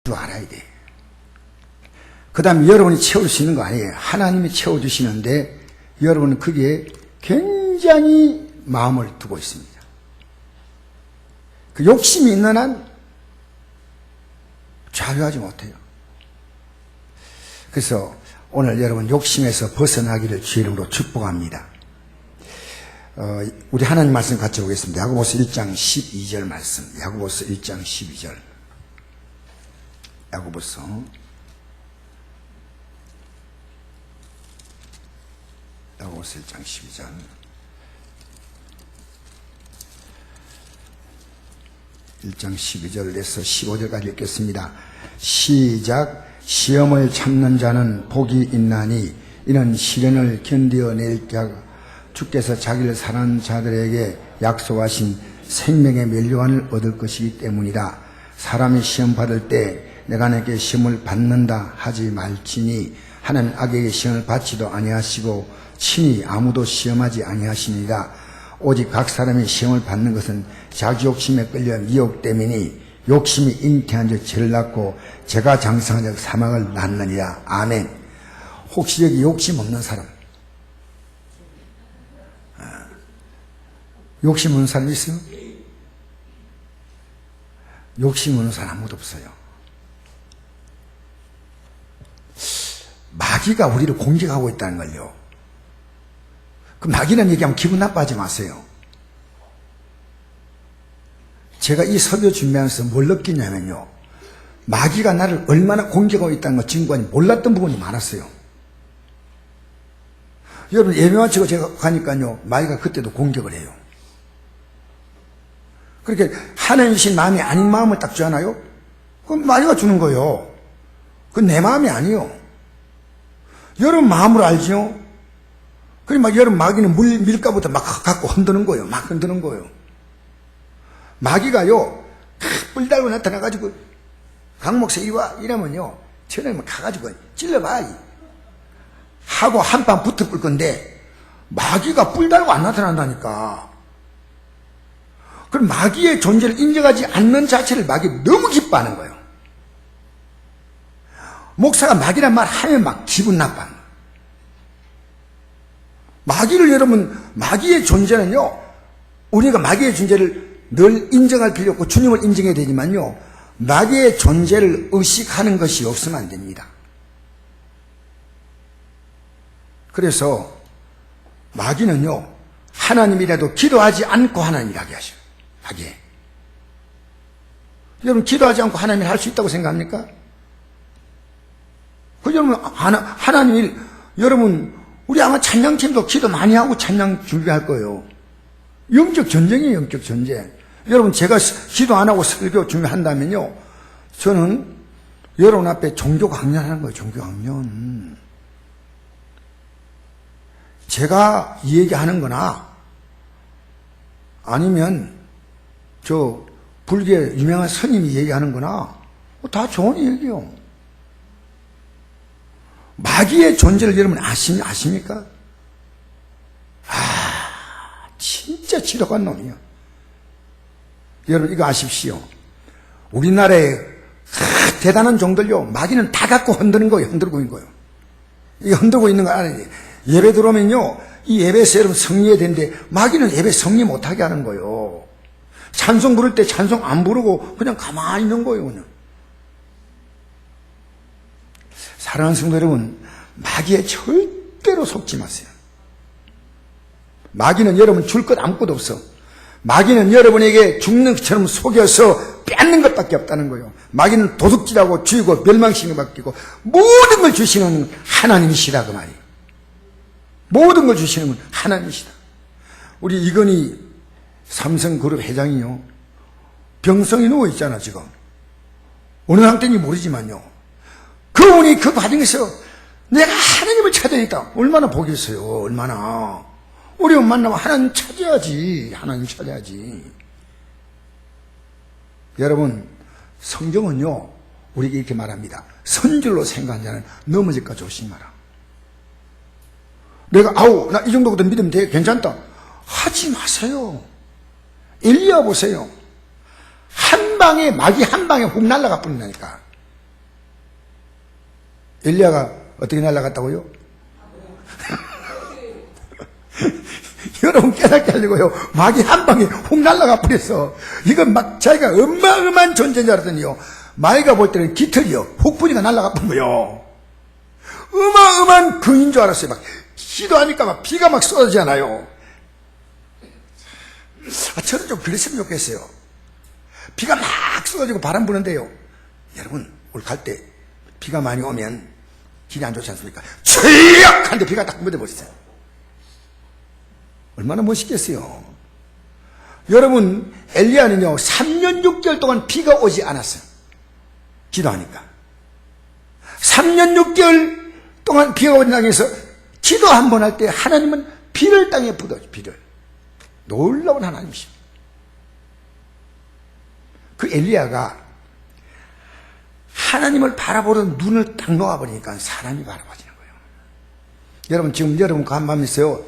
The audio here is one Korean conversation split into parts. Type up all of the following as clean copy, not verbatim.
줄 알아야 돼. 그 다음에 여러분이 채울 수 있는 거 아니에요. 하나님이 채워주시는데 여러분은 그게 굉장히 마음을 두고 있습니다. 그 욕심이 있는 한 자유하지 못해요. 그래서 오늘 여러분 욕심에서 벗어나기를 주의 이름으로 축복합니다. 우리 하나님 말씀 같이 보겠습니다. 야고보서 1장 12절 말씀. 야고보서 1장 12절. 야고보서 1장 12절. (1장 12절에서 15절까지) 읽겠습니다. 시작. 시험을 참는 자는 복이 있나니 이는 시련을 견디어낼 자 주께서 자기를 사랑하는 자들에게 약속하신 생명의 면류관을 얻을 것이기 때문이다. 사람이 시험 받을 때 내가 내게 시험을 받는다 하지 말지니 하나님 악에게 시험을 받지도 아니하시고 친히 아무도 시험하지 아니하시니라. 오직 각 사람이 시험을 받는 것은 자기 욕심에 끌려 미혹됨이니 욕심이 잉태한 적 죄를 낳고 죄가 장성한 적 사망을 낳느니라. 아멘. 혹시 여기 욕심 없는 사람, 욕심 없는 사람 있어요? 욕심 없는 사람 아무도 없어요. 마귀가 우리를 공격하고 있다는 걸요. 그 마귀는 얘기하면 기분 나빠하지 마세요. 제가 이 설교 준비하면서 뭘 느끼냐면요, 마귀가 나를 얼마나 공격하고 있다는 거 지금까지 몰랐던 부분이 많았어요. 여러분 예배 마치고 제가 가니까요, 마귀가 그때도 공격을 해요. 그렇게 하나님이신 마음이 아닌 마음을 딱 주잖아요. 그럼 마귀가 주는 거예요. 그건 내 마음이 아니요. 여러분 마음으로 알죠? 그래 막 여러분 마귀는 밀가부터 막 갖고 흔드는 거예요. 막 흔드는 거예요. 마귀가요, 뿔 달고 나타나가지고 강목사 이리 와 이러면요, 저는 가가지고 찔러봐 하고 한 판 붙어 볼 건데 마귀가 뿔 달고 안 나타난다니까. 그럼 마귀의 존재를 인정하지 않는 자체를 마귀가 너무 기뻐하는 거예요. 목사가 마귀란 말 하면 막 기분 나빠. 마귀를 여러분, 마귀의 존재는요, 우리가 마귀의 존재를 늘 인정할 필요 없고 주님을 인정해야 되지만요, 마귀의 존재를 의식하는 것이 없으면 안 됩니다. 그래서 마귀는요, 하나님이라도 기도하지 않고 하나님이라게 하셔요. 마귀. 여러분 기도하지 않고 하나님을 할 수 있다고 생각합니까? 그 여러분 하나님이, 여러분 우리 아마 찬양팀도 기도 많이 하고 찬양 준비할 거예요. 영적 전쟁이에요. 영적 전쟁. 여러분 제가 기도 안 하고 설교 준비한다면요, 저는 여러분 앞에 종교 강연하는 거예요. 종교 강연. 제가 이 얘기하는 거나 아니면 저 불교 유명한 스님이 얘기하는 거나 다 좋은 얘기예요. 마귀의 존재를 여러분 아십니까? 진짜 지독한 놈이야. 여러분 이거 아십시오. 우리나라에 대단한 종들요, 마귀는 다 갖고 흔드는 거예요. 흔들고 있는 거예요. 이거 흔들고 있는 거 알아야 돼. 예배 들어오면요, 이 예배에서 여러분 성리해야 되는데 마귀는 예배 성리 못하게 하는 거예요. 찬송 부를 때 찬송 안 부르고 그냥 가만히 있는 거예요. 그냥. 사랑하는 성도 여러분, 마귀에 절대로 속지 마세요. 마귀는 여러분 줄 것 아무것도 없어. 마귀는 여러분에게 죽는 것처럼 속여서 뺏는 것밖에 없다는 거예요. 마귀는 도둑질하고 죽이고 멸망시키는 것밖에 없고 모든 걸 주시는 하나님이시다 그 말이에요. 모든 걸 주시는 건 하나님이시다. 우리 이건희 삼성그룹 회장이요, 병성이 누워있잖아 지금. 어느 상태인지 모르지만요, 그분이 그 과정에서 내가 하나님을 찾아야 했다. 얼마나 복이 있어요. 얼마나. 어려움 만나면 하나님 찾아야지. 하나님 찾아야지. 여러분 성경은요, 우리에게 이렇게 말합니다. 선줄로 생각하는 자는 넘어질까 조심하라. 내가 나 이 정도거든 믿으면 돼, 괜찮다 하지 마세요. 엘리야 보세요. 한 방에, 마귀 한 방에 훅 날아가 버린다니까. 엘리야가 어떻게 날아갔다고요? 여러분 깨닫게 하려고요. 마귀 한 방에 훅 날아가 버렸어. 이건 막 자기가 어마어마한 존재인 줄 알았더니요. 마귀가 볼 때는 깃털이요. 훅 뿌리가 날아가 버린 거요. 어마어마한 근인 줄 알았어요. 막 기도하니까 막 비가 막 쏟아지잖아요. 저는 좀 그랬으면 좋겠어요. 비가 막 쏟아지고 바람 부는데요. 여러분 오늘 갈 때 비가 많이 오면 길이 안 좋지 않습니까? 추락! 한데 비가 딱 묻어버렸어요. 얼마나 멋있겠어요. 여러분 엘리야는요 3년 6개월 동안 비가 오지 않았어요. 기도하니까 3년 6개월 동안 비가 오는 땅에서 기도 한 번 할 때 하나님은 비를 땅에 붓어줘. 비를. 놀라운 하나님이십니다. 그 엘리야가 하나님을 바라보는 눈을 딱 놓아버리니까 사람이 바라봐지는 거예요. 여러분 지금 여러분 그 한 밤 있어요.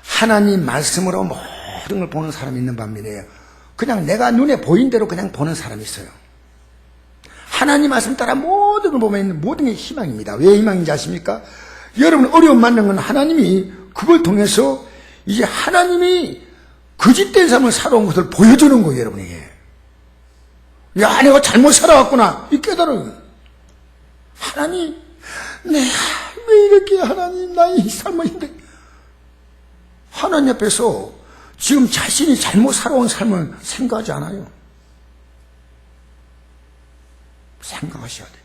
하나님 말씀으로 모든 걸 보는 사람이 있는 반면에 그냥 내가 눈에 보인 대로 그냥 보는 사람이 있어요. 하나님 말씀 따라 모든 걸 보면 모든 게 희망입니다. 왜 희망인지 아십니까? 여러분 어려움 만난 건 하나님이 그걸 통해서 이제 하나님이 거짓된 삶을 살아온 것을 보여주는 거예요. 여러분에게. 야 내가 잘못 살아왔구나 이 깨달음. 하나님 내가 왜 이렇게 하나님 나의 삶을 힘들게 하나님 앞에서 지금 자신이 잘못 살아온 삶을 생각하지 않아요. 생각하셔야 돼요.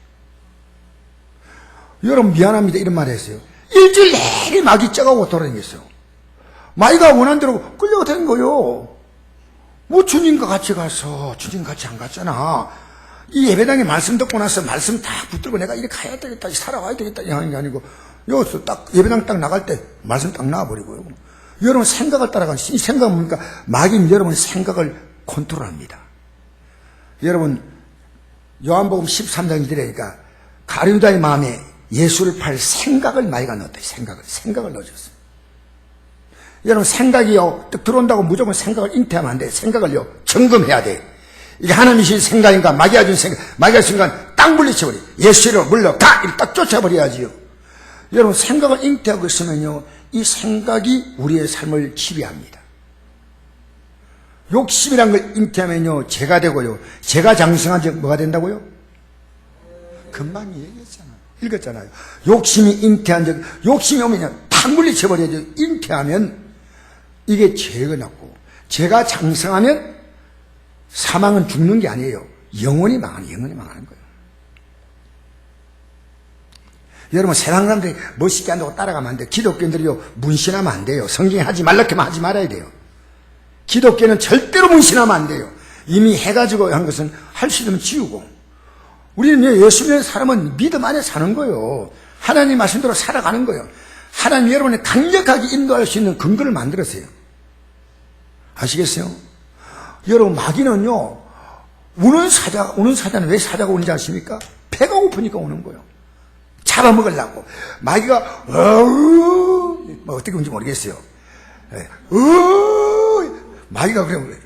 여러분 미안합니다 이런 말 했어요. 일주일 내내 마귀 쪄가고 돌아다녔어요. 마귀가 원한 대로 끌려다닌 거요. 뭐 주님과 같이 가서 주님 같이 안 갔잖아. 이 예배당에 말씀 듣고 나서 말씀 다 붙들고 내가 이렇게 가야 되겠다 살아와야 되겠다 하는 게 아니고 여기서 딱 예배당 딱 나갈 때 말씀 딱 나와버리고요. 여러분 생각을 따라가는 이 생각은 뭡니까? 마귀는 여러분의 생각을 컨트롤합니다. 여러분 요한복음 13장 1절이니까 가룟유다의 마음에 예수를 팔 생각을 마귀가 넣었다. 생각을 넣어줬어요. 여러분 생각이요 딱 들어온다고 무조건 생각을 잉태하면 안 돼. 생각을요 점검해야 돼. 이게 하나님이신 생각인가 마귀가 준 생각. 마귀가 준 생각 딱 물리쳐버려. 예수로 물러가 이렇게 딱 쫓아버려야지요. 여러분 생각을 잉태하고 있으면요 이 생각이 우리의 삶을 지배합니다. 욕심이란 걸 잉태하면요 죄가 되고요. 죄가 장성한 즉 뭐가 된다고요? 금방 얘기했잖아요. 읽었잖아요. 욕심이 잉태한 즉 욕심이 오면 탁 물리쳐버려야죠. 잉태하면 이게 죄가 났고 죄가 장성하면 사망은 죽는 게 아니에요. 영원히 망하는 거예요. 여러분 세상 사람들이 멋있게 한다고 따라가면 안 돼요. 기독교인들이요 문신하면 안 돼요. 성경에 하지 말라면 하지 말아야 돼요. 기독교는 절대로 문신하면 안 돼요. 이미 해가지고 한 것은 할 수 있으면 지우고. 우리는 예수 믿는 사람은 믿음 안에 사는 거예요. 하나님 말씀대로 살아가는 거예요. 하나님 여러분을 강력하게 인도할 수 있는 근거를 만들었어요. 아시겠어요? 여러분 마귀는요 우는 사자는 왜 사자가 오는지 아십니까? 배가 고프니까 오는 거예요. 잡아먹으려고. 마귀가 뭐 어떻게 오는지 모르겠어요. 마귀가 그래.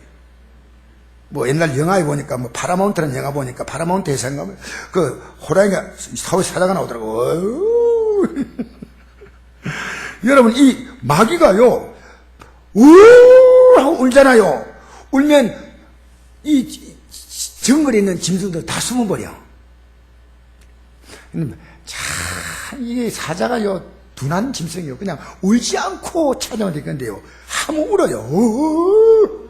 뭐 옛날 영화에 보니까 뭐 파라마운트라는 영화 보니까 파라마운트 회사인가 그 호랑이가 사자가 나오더라고. 여러분 이 마귀가요 하고 울잖아요. 울면 이 정글에 있는 짐승들 다 숨어버려. 참 이 사자가요 둔한 짐승이요 그냥 울지 않고 찾아오면 될 건데요 하면 울어요.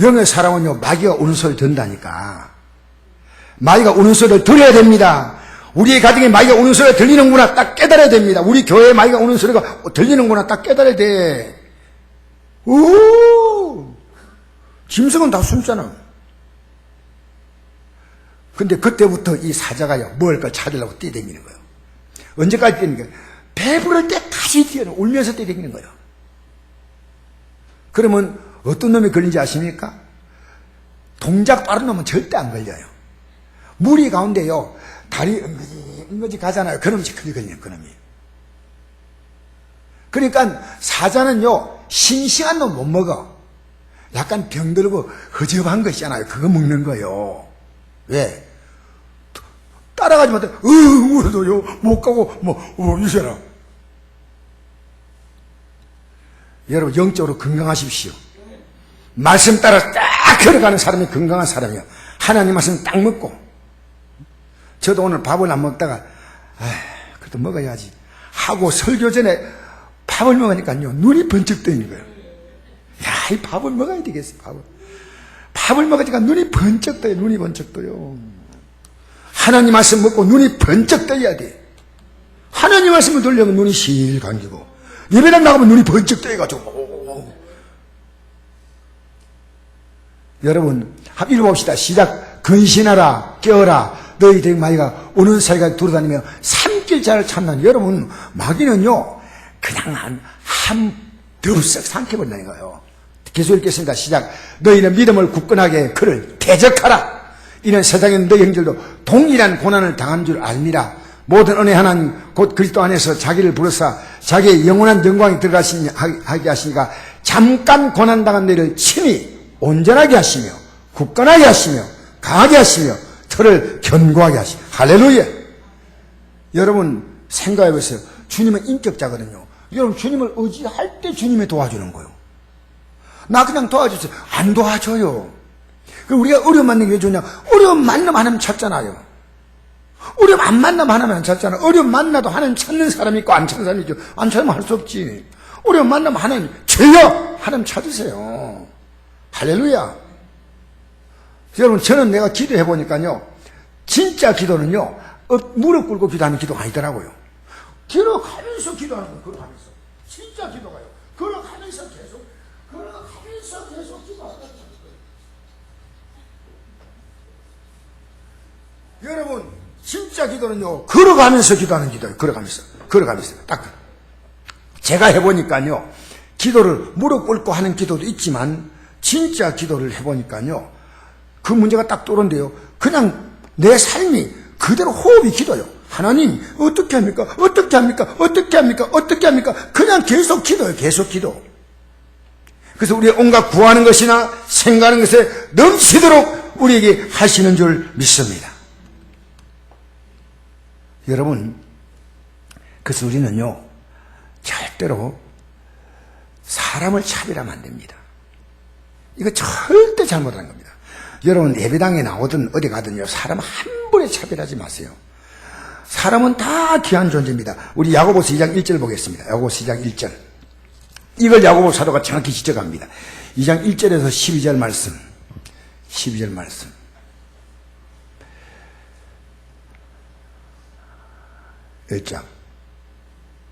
영의 사람은요 마귀가 우는 소리를 듣는다니까. 마귀가 우는 소리를 들어야 됩니다. 우리의 가정에 마귀가 우는 소리가 들리는구나 딱 깨달아야 됩니다. 우리 교회에 마귀가 우는 소리가 들리는구나 딱 깨달아야 돼. 짐승은 다 숨잖아. 근데 그때부터 이 사자가요 먹을 걸 찾으려고 뛰어다니는 거예요. 언제까지 뛰는 거예요? 배부를 때까지 울면서 뛰어다니는 거예요. 그러면 어떤 놈이 걸린지 아십니까? 동작 빠른 놈은 절대 안 걸려요. 무리 가운데요 다리 엉거지 가잖아요. 그놈이 걸리는 그놈이. 그러니까 사자는요 싱싱한 놈 못 먹어. 약간 병들고 허접한 거 있잖아요. 그거 먹는 거예요. 왜? 따라가지 못해. 우리도요, 못 가고, 이래라. 여러분, 영적으로 건강하십시오. 말씀 따라 딱 걸어가는 사람이 건강한 사람이에요. 하나님 말씀 딱 먹고. 저도 오늘 밥을 안 먹다가, 그래도 먹어야지. 하고 설교 전에 밥을 먹으니까요, 눈이 번쩍 뜨이는 거예요. 이 밥을 먹어야 되겠어, 밥을 먹으니까 눈이 번쩍 떠요, 눈이 번쩍 떠요. 하나님 말씀 먹고 눈이 번쩍 떠야 돼. 하나님 말씀을 들려면 눈이 실 감기고, 예배당 나가면 눈이 번쩍 떠여가지고. 여러분, 한번 읽어봅시다. 시작. 근신하라, 깨어라. 너희들 마귀가 오는 사이가 돌아다니며 삼킬자를 찾는. 여러분, 마귀는요, 그냥 한 더블썩 삼켜버린다는 거예요. 계속 읽겠습니다. 시작. 너희는 믿음을 굳건하게 그를 대적하라. 이는 세상에 너희 형제들도 동일한 고난을 당한 줄 알미라. 모든 은혜 하나님 곧 그리스도 안에서 자기를 부르사 자기의 영원한 영광이 들어가게 하시니까 잠깐 고난당한 너희를 친히 온전하게 하시며 굳건하게 하시며 강하게 하시며 털을 견고하게 하시며. 할렐루야. 여러분 생각해보세요. 주님은 인격자거든요. 여러분 주님을 의지할 때 주님이 도와주는 거예요. 나 그냥 도와주세요. 안 도와줘요. 우리가 어려움 만나는 게 왜 좋냐? 어려움 만나면 하나님 찾잖아요. 어려움 안 만나면 하나님 안 찾잖아. 어려움 만나도 하나님 찾는 사람이 있고 안 찾는 사람이 있죠. 안 찾으면 할 수 없지. 어려움 만나면 하나님 죄여 하나님 찾으세요. 할렐루야. 여러분 저는 내가 기도해 보니까요, 진짜 기도는요 무릎 꿇고 기도하는 기도가 아니더라고요. 걸어가면서 기도하는 거예요. 걸어가면서. 진짜 기도가요. 걸어가면서 계속 기도하는 거예요. 여러분 진짜 기도는요 걸어가면서 기도하는 기도예요. 걸어가면서 딱. 제가 해보니까요, 기도를 무릎 꿇고 하는 기도도 있지만 진짜 기도를 해보니까요, 그 문제가 딱 떠오른대요. 그냥 내 삶이 그대로 호흡이 기도요. 하나님 어떻게 합니까? 어떻게 합니까? 어떻게 합니까? 어떻게 합니까? 그냥 계속 기도요. 계속 기도. 그래서 우리 온갖 구하는 것이나 생각하는 것에 넘치도록 우리에게 하시는 줄 믿습니다. 여러분, 그래서 우리는요 절대로 사람을 차별하면 안 됩니다. 이거 절대 잘못하는 겁니다. 여러분 예배당에 나오든 어디 가든요, 사람 한 번에 차별하지 마세요. 사람은 다 귀한 존재입니다. 우리 야고보서 2장 1절 보겠습니다. 야고보서 2장 1절. 이걸 야고보 사도가 정확히 지적합니다. 2장 1절에서 12절 말씀. 12절 말씀. 일장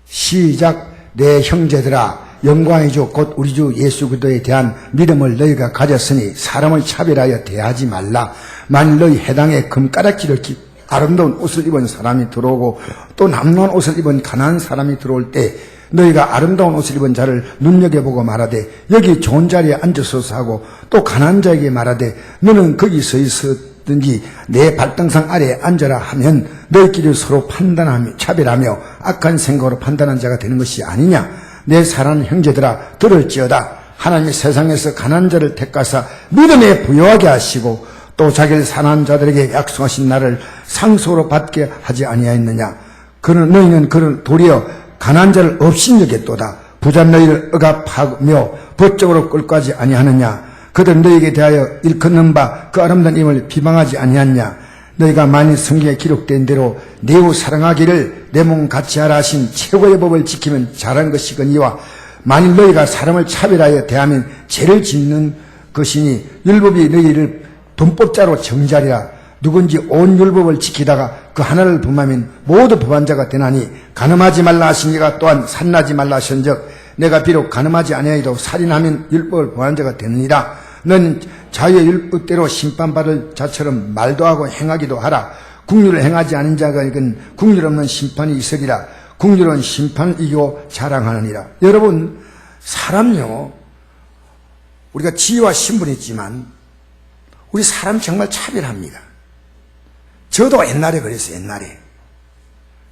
시작. 내 형제들아, 영광의 주 곧 우리 주 예수 그리스도에 대한 믿음을 너희가 가졌으니 사람을 차별하여 대하지 말라. 만일 너희 해당에 금가락지를 아름다운 옷을 입은 사람이 들어오고 또 남루한 옷을 입은 가난한 사람이 들어올 때 너희가 아름다운 옷을 입은 자를 눈여겨보고 말하되 여기 좋은 자리에 앉아서서 하고 또 가난한 자에게 말하되 너는 거기 서 있었든지 내 발등상 아래에 앉아라 하면 너희끼리 서로 판단하며 차별하며 악한 생각으로 판단한 자가 되는 것이 아니냐. 내 사랑하는 형제들아, 들을지어다. 하나님이 세상에서 가난한 자를 택하사 믿음에 부여하게 하시고 또 자기를 사랑하는 자들에게 약속하신 날을 상속으로 받게 하지 아니하였느냐. 너희는 그를 도리어 가난한 자를 업신여겼도다. 부자 너희를 억압하며 법적으로 끌고 가지 아니하느냐. 그들 너희에게 대하여 일컫는 바 그 아름다운 임을 비방하지 아니하느냐. 너희가 만일 성경에 기록된 대로 내우 사랑하기를 내 몸 같이 하라 하신 최고의 법을 지키면 잘한 것이거니와 만일 너희가 사람을 차별하여 대하면 죄를 짓는 것이니 율법이 너희를 범법자로 정죄하리라. 누군지 온 율법을 지키다가 그 하나를 범하면 모두 범한 자가 되나니 간음하지 말라 하신 이가 또한 살인하지 말라 하신즉 내가 비록 간음하지 아니하여도 살인하면 율법을 범한 자가 되느니라. 너는 자유의 율법대로 심판받을 자처럼 말도 하고 행하기도 하라. 국률을 행하지 않은 자가 이건 국률 없는 심판이 있으리라. 국률은 심판을 이기고 자랑하느니라. 여러분, 사람요, 우리가 지위와 신분이 있지만 우리 사람 정말 차별합니다. 저도 옛날에 그랬어요. 옛날에.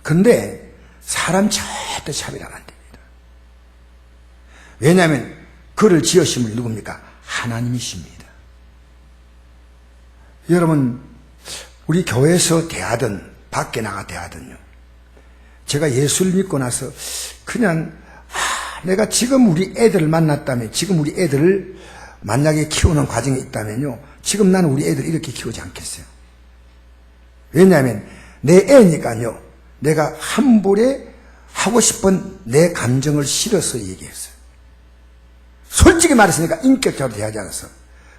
그런데 사람 절대 차별하면 안 됩니다. 왜냐하면 그를 지으신 분이 누굽니까? 하나님이십니다. 여러분, 우리 교회에서 대하든 밖에 나가 대하더니요. 제가 예수를 믿고 나서 그냥 내가 지금 우리 애들을 만났다면, 지금 우리 애들을 만약에 키우는 과정이 있다면요, 지금 나는 우리 애들을 이렇게 키우지 않겠어요. 왜냐하면 내 애니까요, 내가 함부로 하고 싶은 내 감정을 실어서 얘기했어요. 솔직히 말했으니까 인격적으로 대하지 않았어.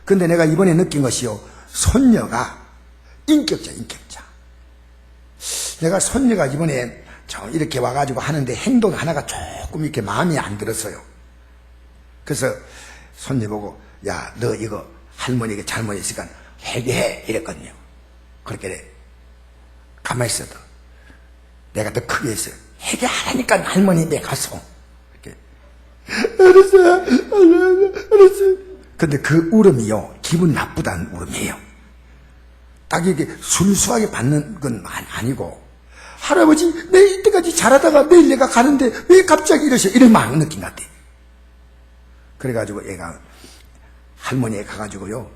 근데 내가 이번에 느낀 것이요, 손녀가 인격자. 내가 손녀가 이번에 이렇게 와가지고 하는데 행동 하나가 조금 이렇게 마음에 안 들었어요. 그래서 손녀 보고, 야, 너 이거 할머니에게 잘못했으니까 회개해, 이랬거든요. 그렇게 가만히 있어도 내가 더 크게 했어요. 회개하라니까 할머니 내 가서. 이렇게. 알았어요. 근데 그 울음이요, 기분 나쁘다는 울음이에요. 딱 이게 순수하게 받는 건 아니고, 할아버지, 내 이때까지 잘하다가 내일 내가 가는데 왜 갑자기 이러셔? 이런 마음 느낀 것 같아. 그래가지고 얘가 할머니에 가가지고요,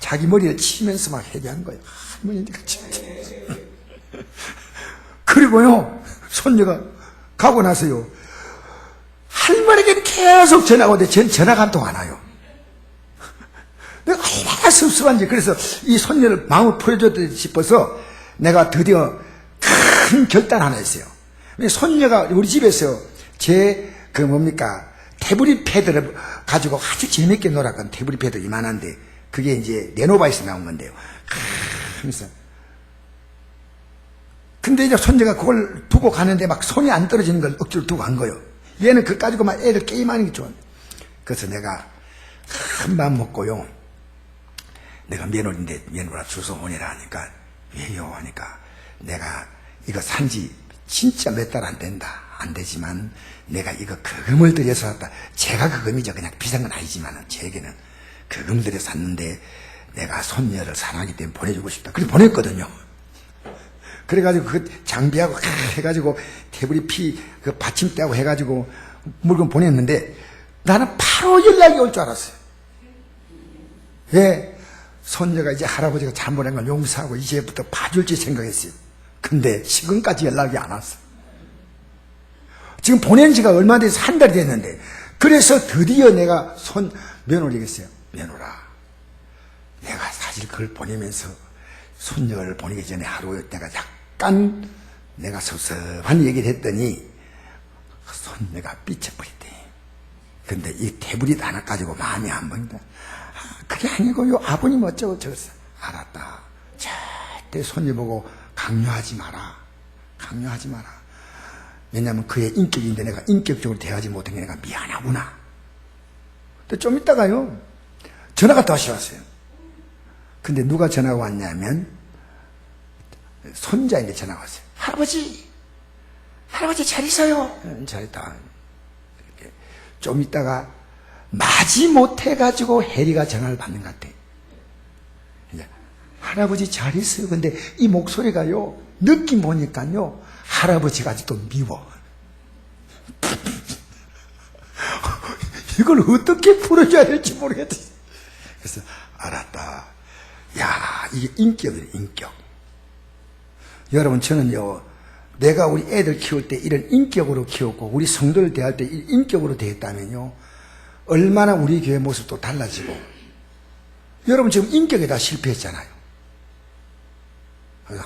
자기 머리를 치면서 막 회개한 거예요. 할머니, 내가 진짜. 그리고요, 손녀가 가고 나서요, 할머니에게 계속 전화가 오는데 전화가 한 통 안 와요. 내가 얼마나 섭섭한지. 그래서 이 손녀를 마음을 풀어줬다 싶어서 내가 드디어 큰 결단 하나 했어요. 손녀가 우리 집에서 태블릿 패드를 가지고 아주 재밌게 놀았거든. 태블릿 패드 이만한데, 그게 이제 레노바에서 나온 건데요. 그래서 근데 이제 손녀가 그걸 두고 가는데 막 손이 안 떨어지는 걸 억지로 두고 간 거예요. 얘는 그거 가지고 막 애들 게임하는 게 좋아. 그래서 내가 큰 맘 먹고요, 내가 며느리인데 며느라 주소 보내라 하니까, 왜요? 하니까 내가 이거 산지 진짜 몇 달 안 된다. 안 되지만 내가 이거 거금을 들여서 샀다. 제가 거금이죠. 그냥 비싼 건 아니지만 제게는 거금을 들여서 샀는데 내가 손녀를 사랑하기 때문에 보내주고 싶다. 그래서 보냈거든요. 그래가지고 그 장비하고 해가지고 태블릿 그 받침대하고 해가지고 물건 보냈는데 나는 바로 연락이 올 줄 알았어요. 예. 손녀가 이제 할아버지가 잘못한 걸 용서하고 이제부터 봐줄지 생각했어요. 근데 지금까지 연락이 안 왔어. 지금 보낸 지가 얼마 돼서 한 달이 됐는데, 그래서 드디어 내가 며느리에게 했어요. 며느라, 내가 사실 그걸 보내면서 손녀를 보내기 전에 하루 내가 약간 내가 섭섭한 얘기를 했더니 손녀가 삐쳐버렸대. 근데 이 태블릿 하나 가지고 마음이 안 보인다. 그게 아니고요, 아버님 어쩌고 저쩌고. 알았다. 절대 손녀 보고 강요하지 마라. 왜냐하면 그의 인격인데 내가 인격적으로 대하지 못한 게 내가 미안하구나. 근데 좀 있다가요, 전화가 다시 왔어요. 근데 누가 전화가 왔냐면 손자인데 전화가 왔어요. 할아버지 잘 있어요. 잘했다. 이렇게 좀 있다가 마지 못해가지고 해리가 전화를 받는 것 같아. 할아버지 잘 있어요. 근데 이 목소리가요, 느낌 보니까요, 할아버지가 아직도 미워. 이걸 어떻게 풀어줘야 될지 모르겠어. 그래서 알았다. 야, 이게 인격이에요, 인격. 여러분, 저는요, 내가 우리 애들 키울 때 이런 인격으로 키웠고, 우리 성도를 대할 때 인격으로 대했다면요, 얼마나 우리 교회 모습도 달라지고. 여러분 지금 인격에 다 실패했잖아요.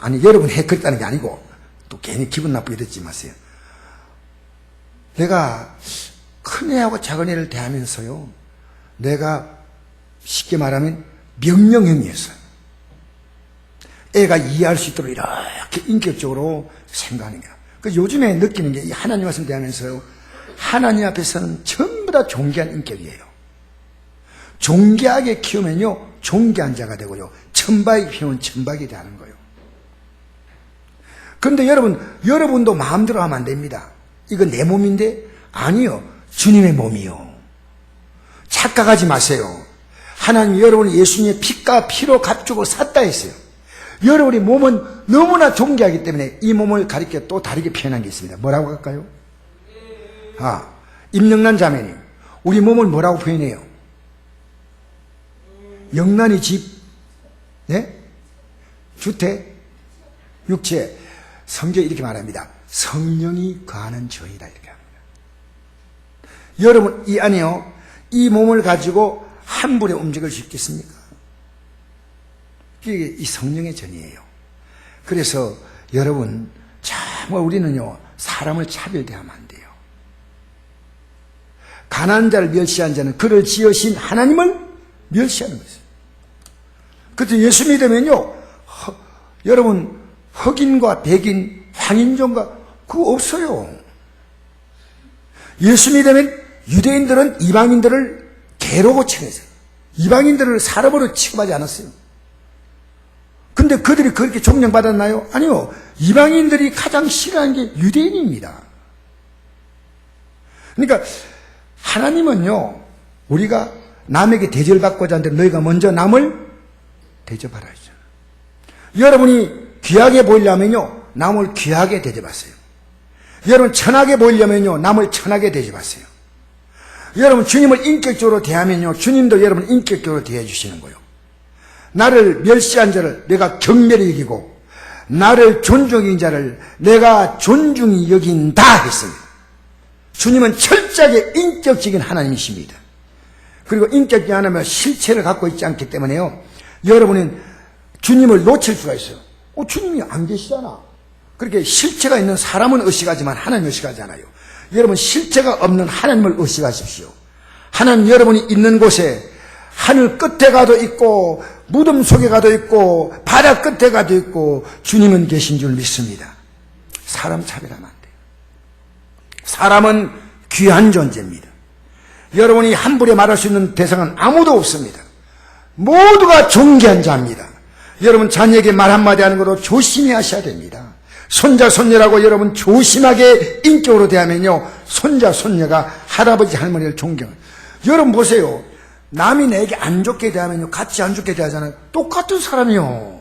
아니, 여러분 그랬다는 게 아니고 또 괜히 기분 나쁘게 듣지 마세요. 내가 큰애하고 작은애를 대하면서요, 내가 쉽게 말하면 명령형이었어요. 애가 이해할 수 있도록 이렇게 인격적으로 생각하는 거예요. 요즘에 느끼는 게, 이 하나님 말씀 대하면서요, 하나님 앞에서는 전부 다 존귀한 인격이에요. 존귀하게 키우면요, 존귀한 자가 되고요, 천박이 키우면 천박이 되는 거예요. 그런데 여러분도 마음대로 하면 안 됩니다. 이거 내 몸인데? 아니요. 주님의 몸이요. 착각하지 마세요. 하나님 여러분이 예수님의 피가 피로 값주고 샀다 했어요. 여러분의 몸은 너무나 존귀하기 때문에 이 몸을 가리켜 또 다르게 표현한 게 있습니다. 뭐라고 할까요? 임영란 자매님, 우리 몸을 뭐라고 표현해요? 영란이 집, 네? 주택, 육체. 성경이 이렇게 말합니다. 성령이 거하는 저희다 이렇게 합니다. 여러분 이 안에요, 이 몸을 가지고 한 분에 움직일 수 있겠습니까? 이게 이 성령의 전이에요. 그래서 여러분 정말 우리는요 사람을 차별대하면 안 돼요. 가난한 자를 멸시한 자는 그를 지으신 하나님을 멸시하는 것이에요. 그래서 예수 믿으면요 여러분 흑인과 백인, 황인종과 그거 없어요. 예수 믿으면 유대인들은 이방인들을 개로 취급했어요. 이방인들을 사람으로 취급하지 않았어요. 근데 그들이 그렇게 존경받았나요? 아니요. 이방인들이 가장 싫어하는 게 유대인입니다. 그러니까 하나님은요 우리가 남에게 대접을 받고자 하는데 너희가 먼저 남을 대접하라 했죠. 여러분이 귀하게 보이려면요 남을 귀하게 대접하세요. 여러분 천하게 보이려면요 남을 천하게 대접하세요. 여러분 주님을 인격적으로 대하면요 주님도 여러분 인격적으로 대해주시는 거예요. 나를 멸시한 자를 내가 경멸히 여기고 나를 존중인 자를 내가 존중히 여긴다 했습니다. 주님은 철저하게 인격적인 하나님이십니다. 그리고 인격적인 하나님은 실체를 갖고 있지 않기 때문에요 여러분은 주님을 놓칠 수가 있어요. 주님이 안 계시잖아. 그렇게 실체가 있는 사람은 의식하지만 하나님을 의식하지 않아요. 여러분 실체가 없는 하나님을 의식하십시오. 하나님 여러분이 있는 곳에 하늘 끝에 가도 있고 무덤 속에 가도 있고 바다 끝에 가도 있고 주님은 계신 줄 믿습니다. 사람 차별하면 안 돼요. 사람은 귀한 존재입니다. 여러분이 함부로 말할 수 있는 대상은 아무도 없습니다. 모두가 존귀한 자입니다. 여러분 자녀에게 말 한마디 하는 것도 조심히 하셔야 됩니다. 손자 손녀라고 여러분 조심하게 인격으로 대하면요 손자 손녀가 할아버지 할머니를 존경해요. 여러분 보세요. 남이 내게 안 좋게 대하면요 같이 안 좋게 대하잖아요. 똑같은 사람이요.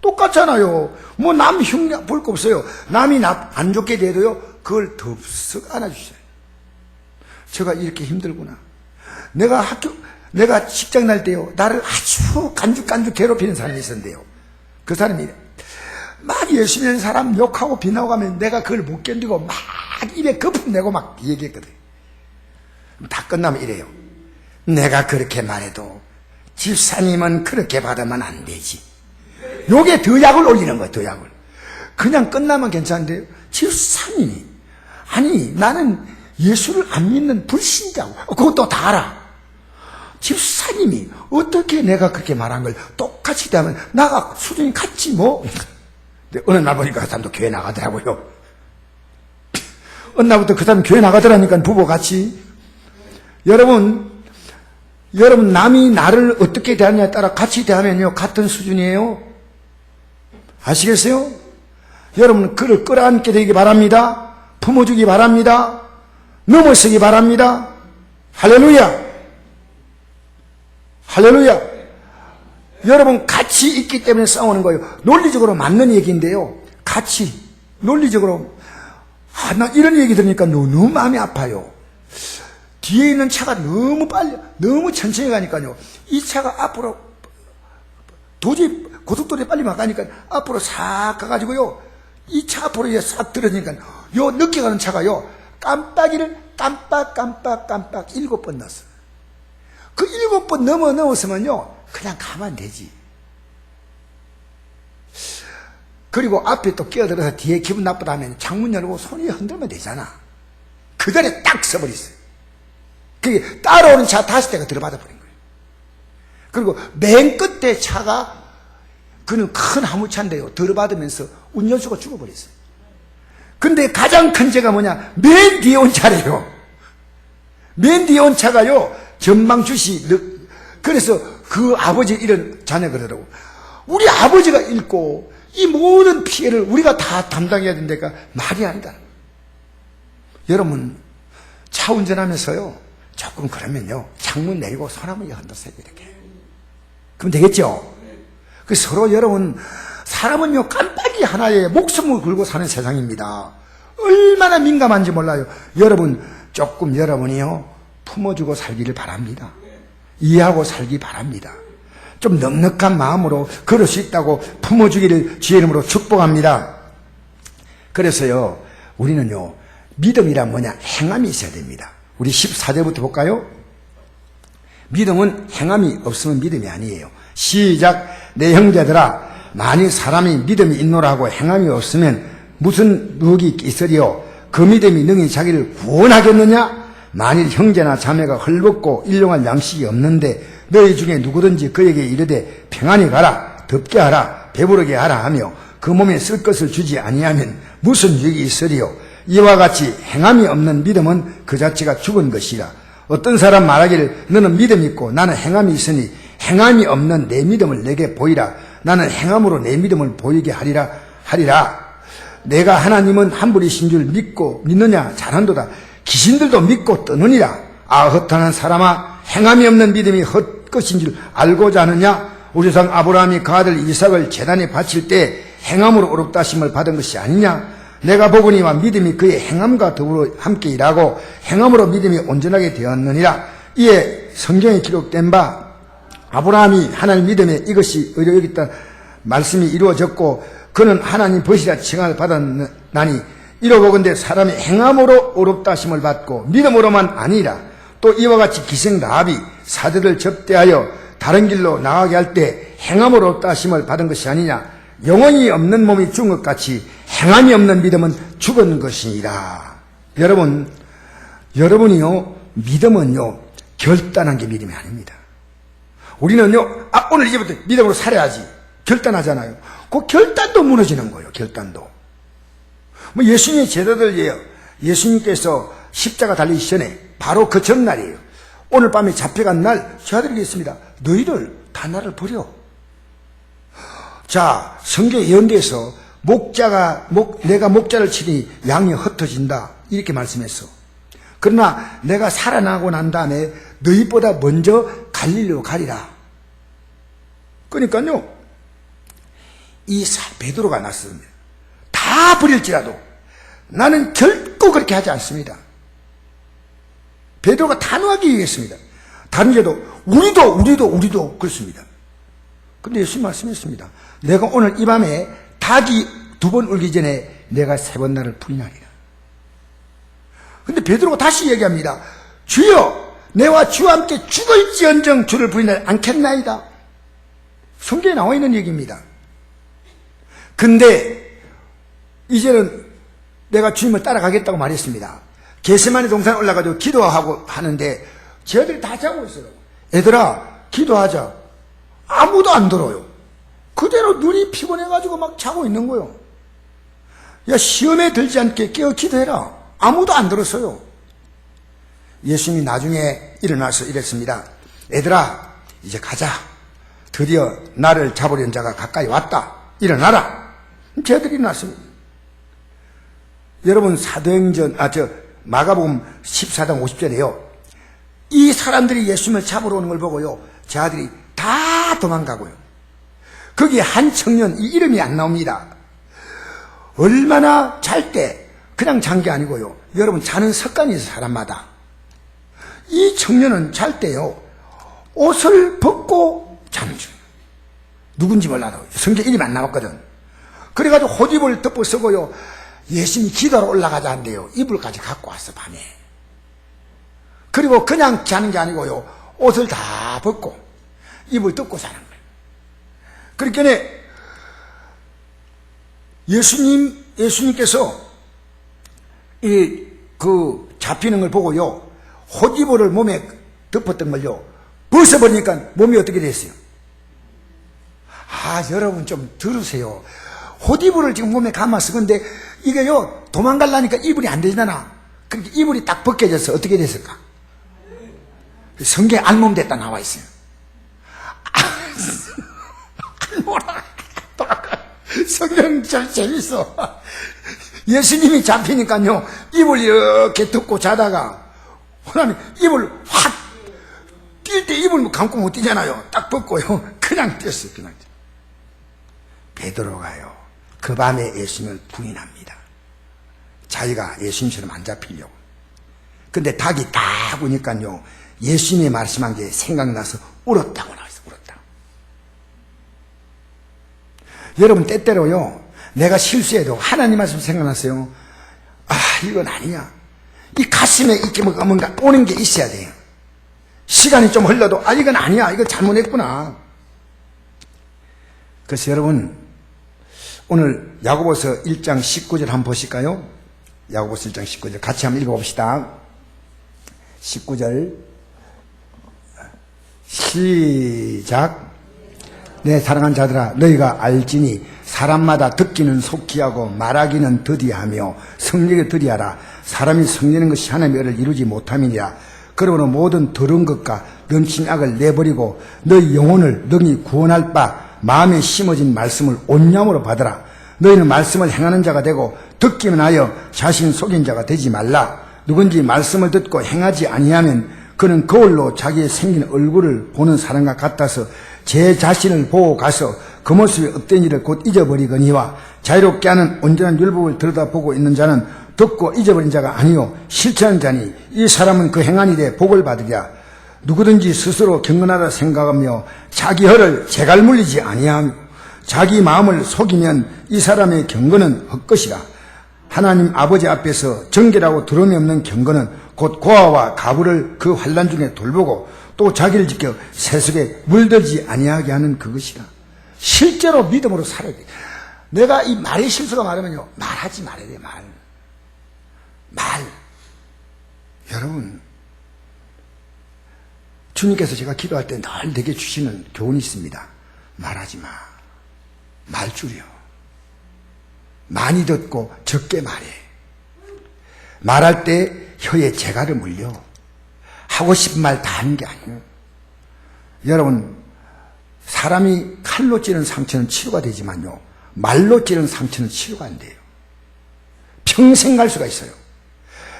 똑같잖아요. 뭐 남 흉내 볼 거 없어요. 남이 안 좋게 대해도요 그걸 덥석 안아주세요. 제가 이렇게 힘들구나. 내가 직장 날 때요 나를 아주 간죽간죽 괴롭히는 사람이 있었는데요 그 사람이 막 예수 믿는 사람 욕하고 비나고 가면 내가 그걸 못 견디고 막 입에 거품 내고 막 얘기했거든. 다 끝나면 이래요. 내가 그렇게 말해도 집사님은 그렇게 받으면 안 되지. 요게 더 약을 올리는 거예요. 더 약을. 그냥 끝나면 괜찮은데요 집사님이 아니 나는 예수를 안 믿는 불신자고 그것도 다 알아. 집사님이 어떻게 내가 그렇게 말한 걸 똑같이 대하면 나가 수준이 같지 뭐. 근데 어느 날 보니까 그 사람도 교회 나가더라고요. 어느 날부터 그 사람 교회 나가더라니까 부부 같이. 여러분 남이 나를 어떻게 대하느냐에 따라 같이 대하면요 같은 수준이에요. 아시겠어요? 여러분 그를 끌어안게 되기 바랍니다. 품어주기 바랍니다. 넘어서기 바랍니다. 할렐루야. 할렐루야. 여러분 같이 있기 때문에 싸우는 거예요. 논리적으로 맞는 얘기인데요 같이 논리적으로 나 이런 얘기 들으니까 너무 마음이 아파요. 뒤에 있는 차가 너무 빨리 너무 천천히 가니까요 이 차가 앞으로 도저히 고속도로에 빨리 막 가니까 앞으로 싹 가가지고요 이 차 앞으로 싹 들어지니까 요 늦게 가는 차가요 깜빡이를 깜빡 7번 났어. 그 7번 넘었으면요 그냥 가면 되지. 그리고 앞에 또 끼어들어서 뒤에 기분 나쁘다 하면 창문 열고 손이 흔들면 되잖아. 그 자리에 딱 서버렸어요. 그게 따라오는 차 5대가 들어받아 버린 거예요. 그리고 맨 끝에 차가 그는 큰 화물차인데요 들어받으면서 운전수가 죽어버렸어요. 근데 가장 큰 죄가 뭐냐, 맨 뒤에 온 차래요. 맨 뒤에 온 차가요 전방주시. 그래서 그 아버지 이런 자녀가 그러더라고. 우리 아버지가 잃고 이 모든 피해를 우리가 다 담당해야 된다니까 말이 아니다. 여러분 차 운전하면서요 조금 그러면요 창문 내리고 손 한번 흔들어서 이렇게 그럼 되겠죠. 그 서로 여러분 사람은요 깜빡이 하나에 목숨을 걸고 사는 세상입니다. 얼마나 민감한지 몰라요. 여러분 조금 여러분이요 품어주고 살기를 바랍니다. 이해하고 살기 바랍니다. 좀 넉넉한 마음으로 걸을 수 있다고 품어주기를 주의 이름으로 축복합니다. 그래서요, 우리는요, 믿음이란 뭐냐? 행함이 있어야 됩니다. 우리 14절부터 볼까요? 믿음은 행함이 없으면 믿음이 아니에요. 시작. 내 형제들아, 만일 사람이 믿음이 있노라고 행함이 없으면 무슨 덕이 있으리요? 그 믿음이 능히 자기를 구원하겠느냐? 만일 형제나 자매가 헐벗고 일용할 양식이 없는데 너희 중에 누구든지 그에게 이르되 평안히 가라, 덥게 하라, 배부르게 하라 하며 그 몸에 쓸 것을 주지 아니하면 무슨 유익이 있으리요? 이와 같이 행함이 없는 믿음은 그 자체가 죽은 것이라. 어떤 사람 말하기를 너는 믿음이 있고 나는 행함이 있으니 행함이 없는 내 믿음을 내게 보이라. 나는 행함으로 내 믿음을 보이게 하리라. 내가 하나님은 한 분이신 줄 믿느냐? 잘한도다. 귀신들도 믿고 떠느니라. 아, 허탄한 사람아, 행함이 없는 믿음이 헛것인 줄 알고자 하느냐? 우리 조상 아브라함이 그 아들 이삭을 제단에 바칠 때 행함으로 의롭다 하심을 받은 것이 아니냐? 내가 보거니와 믿음이 그의 행함과 더불어 함께 일하고 행함으로 믿음이 온전하게 되었느니라. 이에 성경에 기록된 바 아브라함이 하나님 믿음에 이것이 의로 여겼다 말씀이 이루어졌고 그는 하나님 벗이라 칭함을 받았나니 이러보건대 사람이 행함으로 의롭다 하심을 받고 믿음으로만 아니라 또 이와 같이 기생 라합이 사제를 접대하여 다른 길로 나가게 할 때 행함으로 의롭다 하심을 받은 것이 아니냐. 영혼이 없는 몸이 죽은 것 같이 행함이 없는 믿음은 죽은 것이니라. 여러분이요, 믿음은요, 결단한 게 믿음이 아닙니다. 우리는요, 오늘 이제부터 믿음으로 살아야지. 결단하잖아요. 그 결단도 무너지는 거예요, 결단도. 뭐 예수님의 제자들이에요. 예수님께서 십자가 달리기 전에 바로 그 전날이에요. 오늘 밤에 잡혀간 날, 저하드리겠습니다. 너희들 다 나를 버려. 자, 성경에 예언돼서 내가 목자를 치니 양이 흩어진다. 이렇게 말씀했어. 그러나 내가 살아나고 난 다음에 너희보다 먼저 갈릴리로 가리라. 그러니까요, 베드로가 났습니다. 다 버릴지라도 나는 결코 그렇게 하지 않습니다. 베드로가 단호하게 얘기했습니다. 다른 게도 우리도 그렇습니다. 근데 예수님 말씀했습니다. 내가 오늘 이 밤에 닭이 2번 울기 전에 내가 3번 나를 부인하리라. 근데 베드로가 다시 얘기합니다. 주여, 내와 주와 함께 죽을지언정 주를 부인하지 않겠나이다. 성경에 나와 있는 얘기입니다. 근데 이제는 내가 주님을 따라가겠다고 말했습니다. 겟세마네 동산에 올라가지고 기도하고 하는데 쟤들이 다 자고 있어요. 얘들아, 기도하자. 아무도 안 들어요. 그대로 눈이 피곤해가지고 막 자고 있는 거예요. 야, 시험에 들지 않게 깨어 기도해라. 아무도 안 들었어요. 예수님이 나중에 일어나서 이랬습니다. 얘들아, 이제 가자. 드디어 나를 잡으려는 자가 가까이 왔다. 일어나라. 쟤들이 일어났습니다. 여러분, 마가복음 14장 50절에요. 이 사람들이 예수님을 잡으러 오는 걸 보고요, 제 아들이 다 도망가고요. 거기에 한 청년, 이 이름이 안 나옵니다. 얼마나 잘 때 그냥 잔 게 아니고요. 여러분, 자는 습관이 있어요, 사람마다. 이 청년은 잘 때요, 옷을 벗고 자는 중. 누군지 몰라도 성경 이름이 안 나왔거든. 그래가지고 호집을 덮어 쓰고요, 예수님이 기도하러 올라가자 한대요. 이불까지 갖고 왔어, 밤에. 그리고 그냥 자는 게 아니고요, 옷을 다 벗고 이불 덮고 자는 거예요. 그러니까 예수님께서 잡히는 걸 보고요, 호집을 몸에 덮었던 걸요, 벗어버리니까 몸이 어떻게 됐어요? 여러분 좀 들으세요. 호디불을 지금 몸에 감았어. 근데 이게요, 도망가려니까 이불이 안 되잖아. 그러니까 이불이 딱 벗겨져서 어떻게 됐을까? 성경에 알몸됐다 나와 있어요. 성경 참 재밌어. 예수님이 잡히니까요, 이불 이렇게 덮고 자다가 하나님 이불 확 뛸 때 이불 감고 못 뛰잖아요. 딱 벗고요, 그냥 뛰었어요. 그냥. 베드로가요, 그 밤에 예수님을 부인합니다. 자기가 예수님처럼 안 잡히려고. 근데 닭이 딱 오니까요, 예수님이 말씀한 게 생각나서 울었다고 나와있어. 울었다. 여러분 때때로요, 내가 실수해도 하나님 말씀 생각났어요. 아, 이건 아니야. 이 가슴에 이렇게 뭔가 오는 게 있어야 돼요. 시간이 좀 흘러도 아, 이건 아니야. 이거 잘못했구나. 그래서 여러분, 오늘 야고보서 1장 19절 한번 보실까요? 야고보서 1장 19절 같이 한번 읽어봅시다. 19절 시작. 내 사랑하는 자들아, 너희가 알지니 사람마다 듣기는 속히하고 말하기는 더디하며 성령에 더디하라. 사람이 성내는 것이 하나님의 의를 이루지 못함이니라. 그러므로 모든 더러운 것과 넘친 악을 내버리고 너희 영혼을 능히 구원할 바 마음에 심어진 말씀을 온유함으로 받으라. 너희는 말씀을 행하는 자가 되고 듣기만 하여 자신 속인 자가 되지 말라. 누군지 말씀을 듣고 행하지 아니하면 그는 거울로 자기의 생긴 얼굴을 보는 사람과 같아서 제 자신을 보고 가서 그 모습이 업된 일을 곧 잊어버리거니와 자유롭게 하는 온전한 율법을 들여다보고 있는 자는 듣고 잊어버린 자가 아니요 실천하는 자니 이 사람은 그 행한 일에 복을 받으랴. 누구든지 스스로 경건하다 생각하며 자기 혀를 재갈 물리지 아니하며 자기 마음을 속이면 이 사람의 경건은 헛것이라. 하나님 아버지 앞에서 정결하고 두려움이 없는 경건은 곧 고아와 가부를 그 환난 중에 돌보고 또 자기를 지켜 세속에 물들지 아니하게 하는 그것이라. 실제로 믿음으로 살아야 돼. 내가 이 말의 실수가 많으면요, 말하지 말아야 돼. 말. 여러분, 주님께서 제가 기도할 때 늘 내게 주시는 교훈이 있습니다. 말하지 마. 말 줄여. 많이 듣고 적게 말해. 말할 때 혀에 재갈을 물려. 하고 싶은 말 다 하는 게 아니에요. 여러분, 사람이 칼로 찌른 상처는 치료가 되지만요, 말로 찌른 상처는 치료가 안 돼요. 평생 갈 수가 있어요.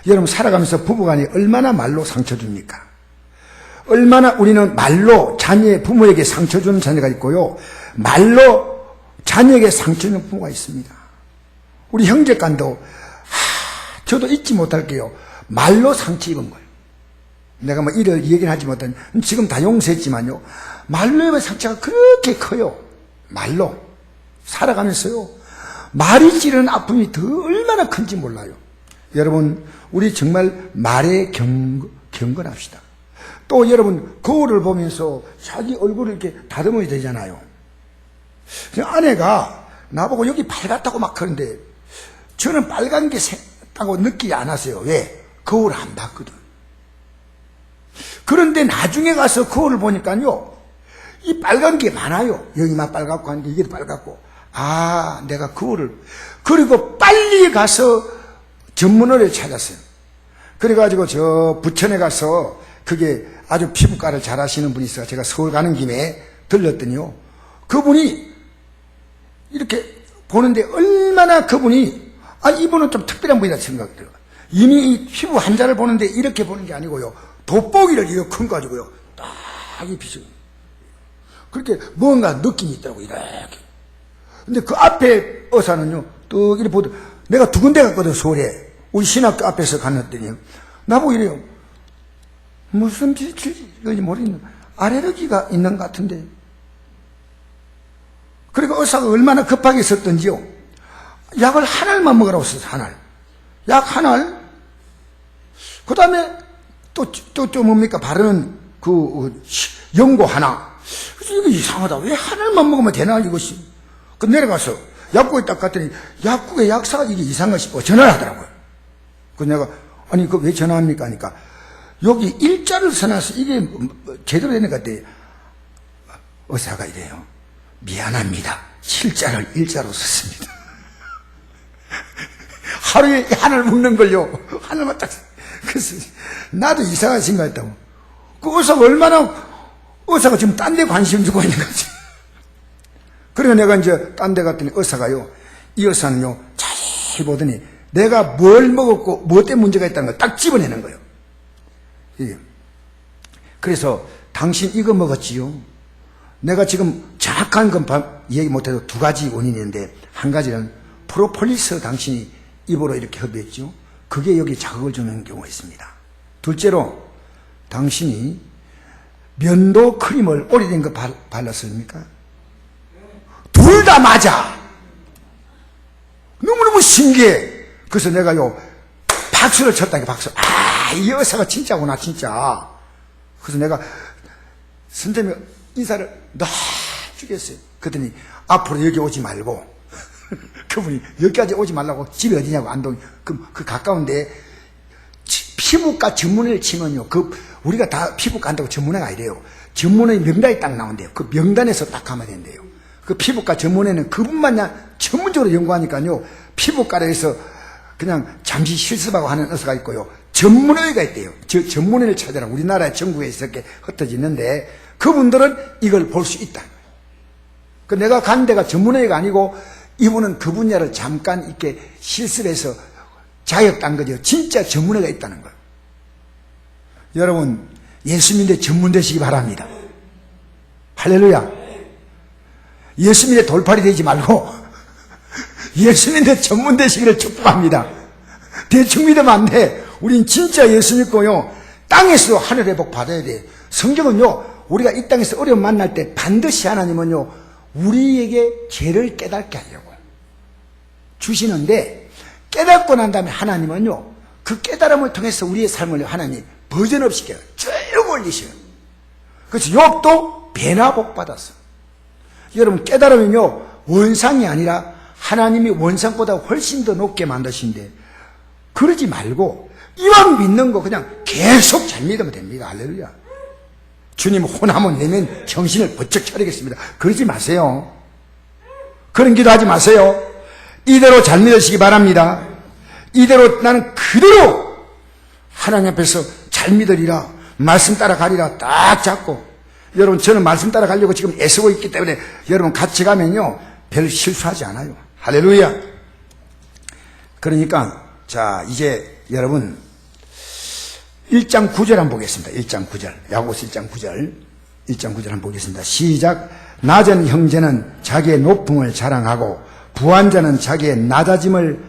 여러분, 살아가면서 부부간이 얼마나 말로 상처 줍니까? 얼마나 우리는 말로 자녀의 부모에게 상처 주는 자녀가 있고요, 말로 자녀에게 상처 주는 부모가 있습니다. 우리 형제간도 저도 잊지 못할게요. 말로 상처 입은 거예요. 내가 뭐 이를 얘기는 하지 못한, 지금 다 용서했지만요, 말로 입은 상처가 그렇게 커요. 말로 살아가면서요, 말이 찌르는 아픔이 더 얼마나 큰지 몰라요. 여러분, 우리 정말 말에 경건합시다. 또 여러분, 거울을 보면서 자기 얼굴을 이렇게 다듬어야 되잖아요. 아내가 나보고 여기 빨갛다고 막 그러는데 저는 빨간 게 생겼다고 느끼지 않았어요. 왜? 거울을 안 봤거든. 그런데 나중에 가서 거울을 보니까요, 이 빨간 게 많아요. 여기만 빨갛고 하는데 이게 빨갛고. 아, 내가 거울을. 그리고 빨리 가서 전문의를 찾았어요. 그래가지고 저 부천에 가서 그게 아주 피부과를 잘 하시는 분이 있어서 제가 서울 가는 김에 들렀더니요, 그분이 이렇게 보는데 얼마나 그분이, 아, 이분은 좀 특별한 분이다 생각돼요. 이미 이 피부 환자를 보는데 이렇게 보는 게 아니고요, 돋보기를 이거 큰 가지고요, 딱 이 빛을. 그렇게 뭔가 느낌이 있더라고, 이렇게. 근데 그 앞에 의사는요, 또 이렇게 보더, 내가 두 군데 갔거든, 서울에. 우리 신학교 앞에서 갔더니, 나보고 이래요. 무슨 질인지 모르겠는데, 알레르기가 있는 것 같은데. 그리고 의사가 얼마나 급하게 썼던지요, 약을 한 알만 먹으라고 썼어, 한 알. 약 한 알. 그 다음에 또 뭡니까? 바르는 그 연고 하나. 그래서 이거 이상하다. 왜 한 알만 먹으면 되나, 이것이. 그 내려가서 약국에 딱 갔더니 약국의 약사가 이게 이상하 싶어 전화를 하더라고요. 그 내가, 아니, 그 왜 전화합니까? 하니까 여기 일자를 써놔서 이게 제대로 되는 것 같아. 의사가 이래요. 미안합니다. 실자를 일자로 썼습니다. 하루에 하나를 먹는 걸요. 하나만 딱. 그래서 나도 이상한 생각했다고. 그 의사가 얼마나, 의사가 지금 딴 데 관심 주고 있는 거지. 그래서 내가 이제 딴 데 갔더니 의사가요, 이 의사는요, 자세히 보더니 내가 뭘 먹었고 뭐 때문에 문제가 있다는 걸 딱 집어내는 거예요. 예. 그래서 당신 이거 먹었지요? 내가 지금 정확한 건 얘기 못해도 두 가지 원인이 있는데, 한 가지는 프로폴리스 당신이 입으로 이렇게 흡입했죠. 그게 여기 자극을 주는 경우가 있습니다. 둘째로, 당신이 면도 크림을 오래된 거 발랐습니까? 둘 보자마자 너무너무 신기해. 그래서 내가요 박수를 쳤다니까. 박수. 아, 이 여사가 진짜구나 진짜. 그래서 내가 선생님 인사를 놔주겠어요. 그랬더니 앞으로 여기 오지 말고 그분이 여기까지 오지 말라고. 집이 어디냐고. 안동. 그 가까운데 피부과 전문의를 치면요 우리가 다 피부과 한다고 전문의가 아니래요. 전문의 명단이 딱 나온대요. 그 명단에서 딱 가면 된대요. 그 피부과 전문의는 그분만 전문적으로 연구하니까요 피부과를 해서 그냥 잠시 실습하고 하는 의사가 있고요 전문의가 있대요. 저 전문의를 찾아라. 우리나라에 전국에 이렇게 흩어지는데 그분들은 이걸 볼 수 있다. 그 내가 간 데가 전문의가 아니고 이분은 그 분야를 잠깐 이렇게 실습해서 자격딴 거죠. 진짜 전문의가 있다는 거예요. 여러분 예수 믿는데 전문 되시기 바랍니다. 할렐루야. 예수 믿는데 돌팔이 되지 말고 예수 믿는데 전문 되시기를 축복합니다. 대충 믿으면 안 돼. 우린 진짜 예수 믿고요 땅에서도 하늘의 복 받아야 돼. 성경은요 우리가 이 땅에서 어려움 만날 때 반드시 하나님은요 우리에게 죄를 깨닫게 하려고 주시는데, 깨닫고 난 다음에 하나님은요 그 깨달음을 통해서 우리의 삶을 하나님 버전업 시켜요. 쭉 올리셔요. 그래서 욥도 배나 복 받았어. 여러분 깨달으면요 원상이 아니라 하나님이 원상보다 훨씬 더 높게 만드신데, 그러지 말고 이왕 믿는 거 그냥 계속 잘 믿으면 됩니다. 할렐루야. 주님 혼하면 내면 정신을 번쩍 차리겠습니다. 그러지 마세요. 그런 기도하지 마세요. 이대로 잘 믿으시기 바랍니다. 이대로 나는 그대로 하나님 앞에서 잘 믿으리라, 말씀 따라가리라 딱 잡고. 여러분 저는 말씀 따라가려고 지금 애쓰고 있기 때문에 여러분 같이 가면요 별 실수하지 않아요. 할렐루야. 그러니까 자 이제 여러분 1장 9절 한번 보겠습니다. 1장 9절 야고보서 1장 9절 1장 9절 한번 보겠습니다. 시작. 낮은 형제는 자기의 높음을 자랑하고 부한 자는 자기의 낮아짐을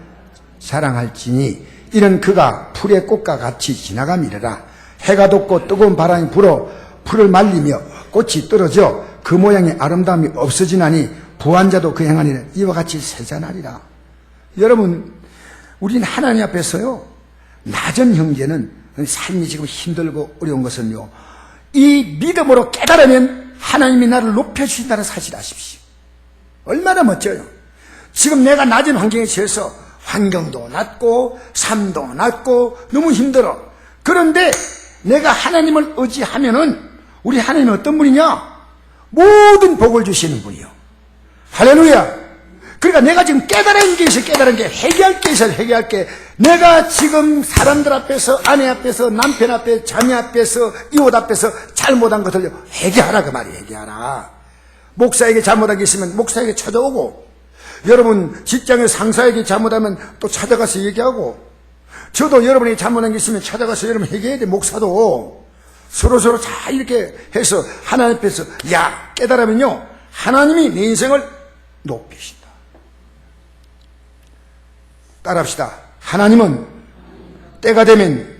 자랑할지니 이는 그가 풀의 꽃과 같이 지나감이라. 해가 돋고 뜨거운 바람이 불어 풀을 말리며 꽃이 떨어져 그 모양의 아름다움이 없어지나니 부한 자도 그 행하니라. 이와 같이 세잔하리라. 여러분 우리는 하나님 앞에서요 낮은 형제는 삶이 지금 힘들고 어려운 것은요 이 믿음으로 깨달으면 하나님이 나를 높여주신다는 사실을 아십시오. 얼마나 멋져요. 지금 내가 낮은 환경에 처해서 환경도 낮고 삶도 낮고 너무 힘들어. 그런데 내가 하나님을 의지하면은 우리 하나님은 어떤 분이냐? 모든 복을 주시는 분이요. 할렐루야. 그러니까 내가 지금 깨달은 게 있어. 깨달은 게 회개할 게 있어. 회개할 게. 내가 지금 사람들 앞에서, 아내 앞에서, 남편 앞에, 자녀 앞에서, 이웃 앞에서 잘못한 것을 회개하라 그 말이에요. 회개하라. 목사에게 잘못한 게 있으면 목사에게 찾아오고, 여러분 직장의 상사에게 잘못하면 또 찾아가서 얘기하고, 저도 여러분이 잘못한 게 있으면 찾아가서 여러분 회개해야 돼. 목사도 서로서로 다 이렇게 해서 하나님 앞에서 야 깨달으면요 하나님이 내 인생을 높이신다. 따라합시다. 하나님은 때가 되면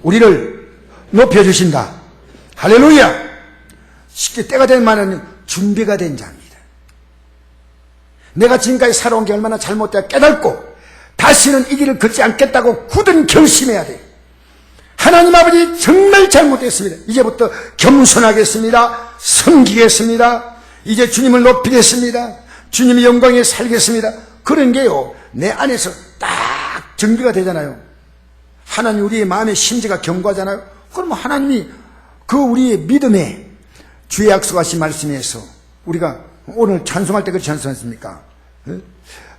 우리를 높여주신다. 할렐루야. 쉽게 때가 된 말은 준비가 된 자입니다. 내가 지금까지 살아온 게 얼마나 잘못되어 깨닫고 다시는 이 길을 걷지 않겠다고 굳은 결심해야 돼요. 하나님 아버지 정말 잘못했습니다. 이제부터 겸손하겠습니다. 섬기겠습니다. 이제 주님을 높이겠습니다. 주님의 영광에 살겠습니다. 그런 게요 내 안에서 딱 정비가 되잖아요. 하나님 우리의 마음의 심지가 견고하잖아요. 그러면 하나님이 그 우리의 믿음에 주의 약속하신 말씀에서 우리가 오늘 찬송할 때 그렇지 않습니까?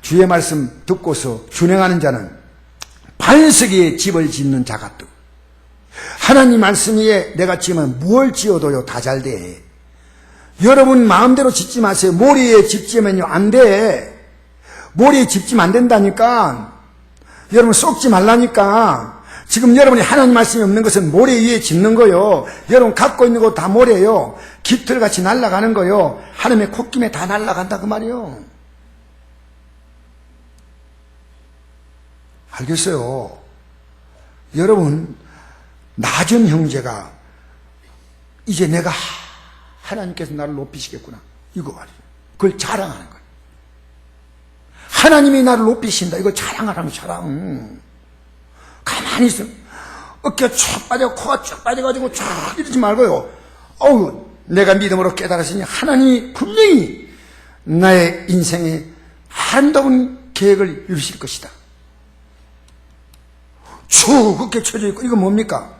주의 말씀 듣고서 준행하는 자는 반석 위에 집을 짓는 자 같다. 하나님 말씀 위에 내가 지으면 무엇을 지어도요 다 잘 돼. 여러분 마음대로 짓지 마세요. 모래에 집 지으면요 안 돼. 모래에 집 지면 안 된다니까. 여러분 쏙지 말라니까. 지금 여러분이 하나님 말씀이 없는 것은 모래 위에 짓는 거요. 여러분 갖고 있는 거 다 모래요. 깃털같이 날아가는 거요. 하나님의 콧김에 다 날아간다 그 말이요. 알겠어요. 여러분 낮은 형제가 이제 내가 하나님께서 나를 높이시겠구나 이거 말이에요. 그걸 자랑하는 거예요. 하나님이 나를 높이신다. 이거 자랑하라면 자랑. 가만히 있어. 어깨가 쭉 빠져, 코가 쭉 빠져가지고 쭉 이러지 말고요. 어우, 내가 믿음으로 깨달았으니 하나님이 분명히 나의 인생에 아름다운 계획을 이루실 것이다. 쭉 어깨 쳐져 있고, 이거 뭡니까?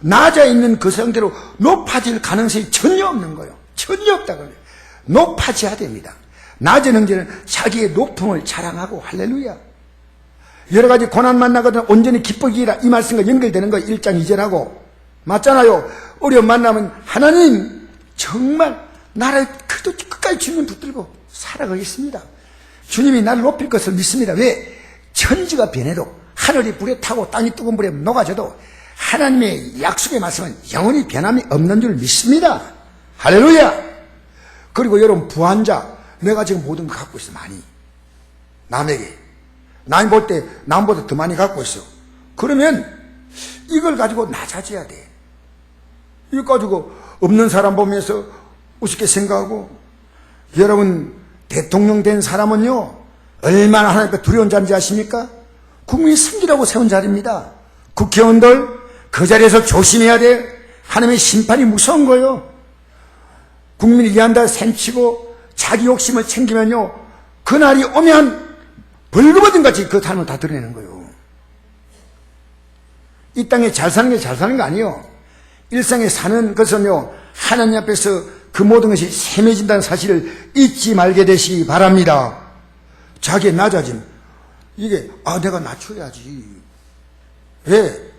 낮아 있는 그 상태로 높아질 가능성이 전혀 없는 거예요. 전혀 없다 그래요. 높아져야 됩니다. 낮은 형제는 자기의 높음을 자랑하고, 할렐루야. 여러 가지 고난 만나거든 온전히 기쁘기라, 이 말씀과 연결되는 거 1장 2절하고 맞잖아요. 어려움 만나면 하나님 정말 나를 끝까지 주님 붙들고 살아가겠습니다. 주님이 나를 높일 것을 믿습니다. 왜? 천지가 변해도, 하늘이 불에 타고 땅이 뜨거운 불에 녹아져도 하나님의 약속의 말씀은 영원히 변함이 없는 줄 믿습니다. 할렐루야. 그리고 여러분, 부한자, 내가 지금 모든 거 갖고 있어. 많이 남에게, 남 볼 때 남보다 더 많이 갖고 있어. 그러면 이걸 가지고 낮아져야 돼. 이거 가지고 없는 사람 보면서 우습게 생각하고. 여러분, 대통령 된 사람은요 얼마나 하나님께 두려운 자인지 아십니까? 국민이 섬기라고 세운 자리입니다. 국회의원들 그 자리에서 조심해야 돼. 하나님의 심판이 무서운 거예요. 국민이 이해한다 셈치고 자기 욕심을 챙기면요, 그날이 오면 벌거벗은 같이 그 삶을 다 드러내는 거예요. 이 땅에 잘 사는 게 잘 사는 거 아니에요. 일상에 사는 것은요, 하나님 앞에서 그 모든 것이 셈해진다는 사실을 잊지 말게 되시기 바랍니다. 자기의 낮아짐, 이게 내가 낮춰야지. 왜?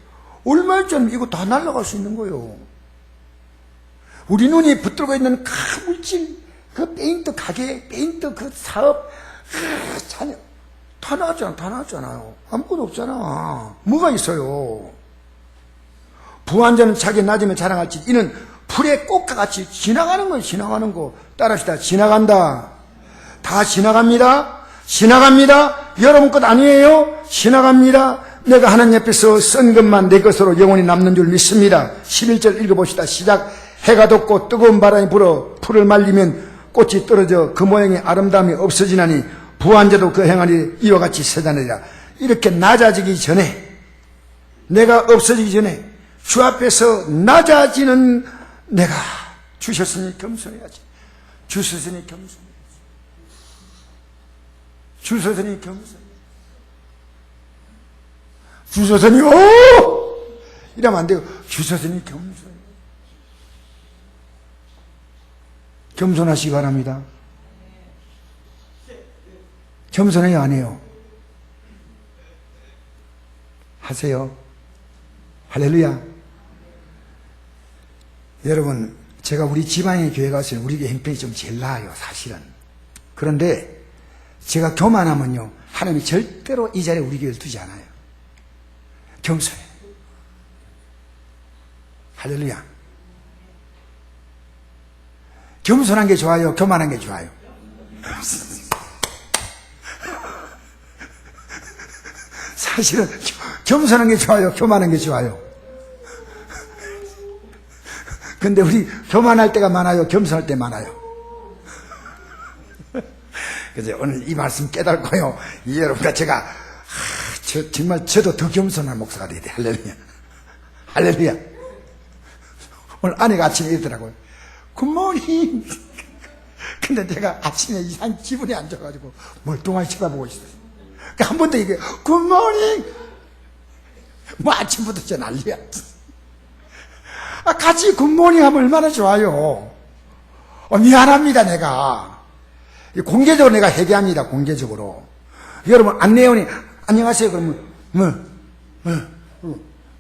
얼마 전에 이거 다 날아갈 수 있는 거예요. 우리 눈이 붙들고 있는 큰 물질, 그 페인트 가게, 페인트 그 사업, 자녀 다 나왔잖아요. 아무것도 없잖아. 뭐가 있어요? 부한자는 자기 낮으면 자랑할지, 이는 풀의 꽃과 같이 지나가는 거예요. 지나가는 거. 따라합시다. 지나간다. 다 지나갑니다. 지나갑니다. 여러분 것 아니에요. 지나갑니다. 내가 하나님 앞에서 쓴 것만 내 것으로 영원히 남는 줄 믿습니다. 11절 읽어봅시다. 시작. 해가 돋고 뜨거운 바람이 불어 풀을 말리면 꽃이 떨어져 그 모양의 아름다움이 없어지나니 부한자도 그 행하니 이와 같이 세다느니라. 이렇게 낮아지기 전에, 내가 없어지기 전에 주 앞에서 낮아지는 내가, 주셨으니 겸손해야지. 주셨으니 겸손해야지. 주셨으니 겸손해야지. 주셨으니 이러면 안 돼요. 주셨으니 겸손해야지. 겸손하시기 바랍니다. 겸손해요, 안 해요? 하세요. 할렐루야. 여러분, 제가 우리 지방의 교회 가서 우리 교회 형편이 좀 제일 나아요, 사실은. 그런데 제가 교만하면요, 하나님이 절대로 이 자리에 우리 교회를 두지 않아요. 겸손해. 할렐루야. 겸손한 게 좋아요, 교만한 게 좋아요? 사실은 겸손한 게 좋아요, 교만한 게 좋아요? 근데 우리 교만할 때가 많아요, 겸손할 때 많아요? 그래서 오늘 이 말씀 깨닫고요, 여러분과 제가 정말 저도 더 겸손한 목사가 돼야 돼. 할렐루야. 할렐루야. 오늘 아내가 아침에 이러더라고요. 굿모닝. 근데 제가 아침에 이상 기분이 안 좋아가지고 멀뚱하게 쳐다보고 있어요. 그러니까 한 번 더 얘기해. 굿모닝. 뭐 아침부터 저 난리야. 같이 굿모닝 하면 얼마나 좋아요. 미안합니다, 내가. 공개적으로 내가 회개합니다, 공개적으로. 여러분, 안내원이 안녕하세요 그러면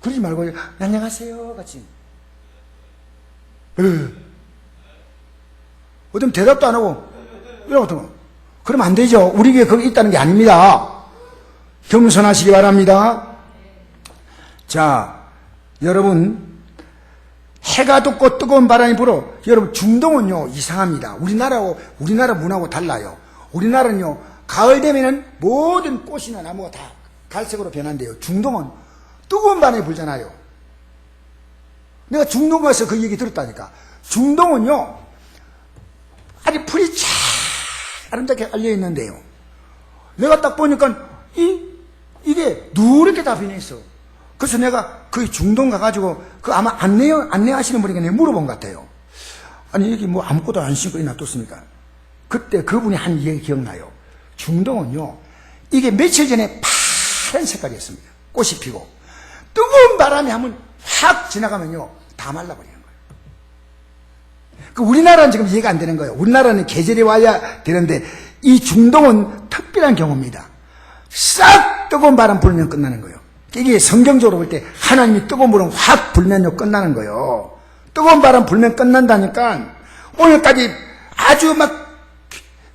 그러지 말고 안녕하세요 같이. 어떤 대답도 안 하고 이러거든. 그러면 안 되죠. 우리 교회 거기 있다는 게 아닙니다. 겸손하시기 바랍니다. 자, 여러분, 해가 돋고 뜨거운 바람이 불어. 여러분, 중동은요 이상합니다. 우리나라 문화하고 달라요. 우리나라는요 가을 되면은 모든 꽃이나 나무가 다 갈색으로 변한대요. 중동은 뜨거운 바람이 불잖아요. 내가 중동 가서 그 얘기 들었다니까. 중동은요 아주 풀이 쫙 아름답게 깔려 있는데요, 내가 딱 보니까 이게 누렇게 다 변해 있어. 그래서 내가 그 중동 가가지고 그 아마 안내하시는 분에게 내가 물어본 것 같아요. 아니 여기 뭐 아무것도 안 신고 놔뒀습니까? 그때 그분이 한 얘기 기억나요. 중동은요, 이게 며칠 전에 파란 색깔이었습니다. 꽃이 피고 뜨거운 바람이 한번 확 지나가면요 다 말라버리는 거예요. 그 우리나라는 지금 이해가 안 되는 거예요. 우리나라는 계절이 와야 되는데 이 중동은 특별한 경우입니다. 싹 뜨거운 바람 불면 끝나는 거예요. 이게 성경적으로 볼 때 하나님이 뜨거운 불은 확 불면요 끝나는 거예요. 뜨거운 바람 불면 끝난다니까. 오늘까지 아주 막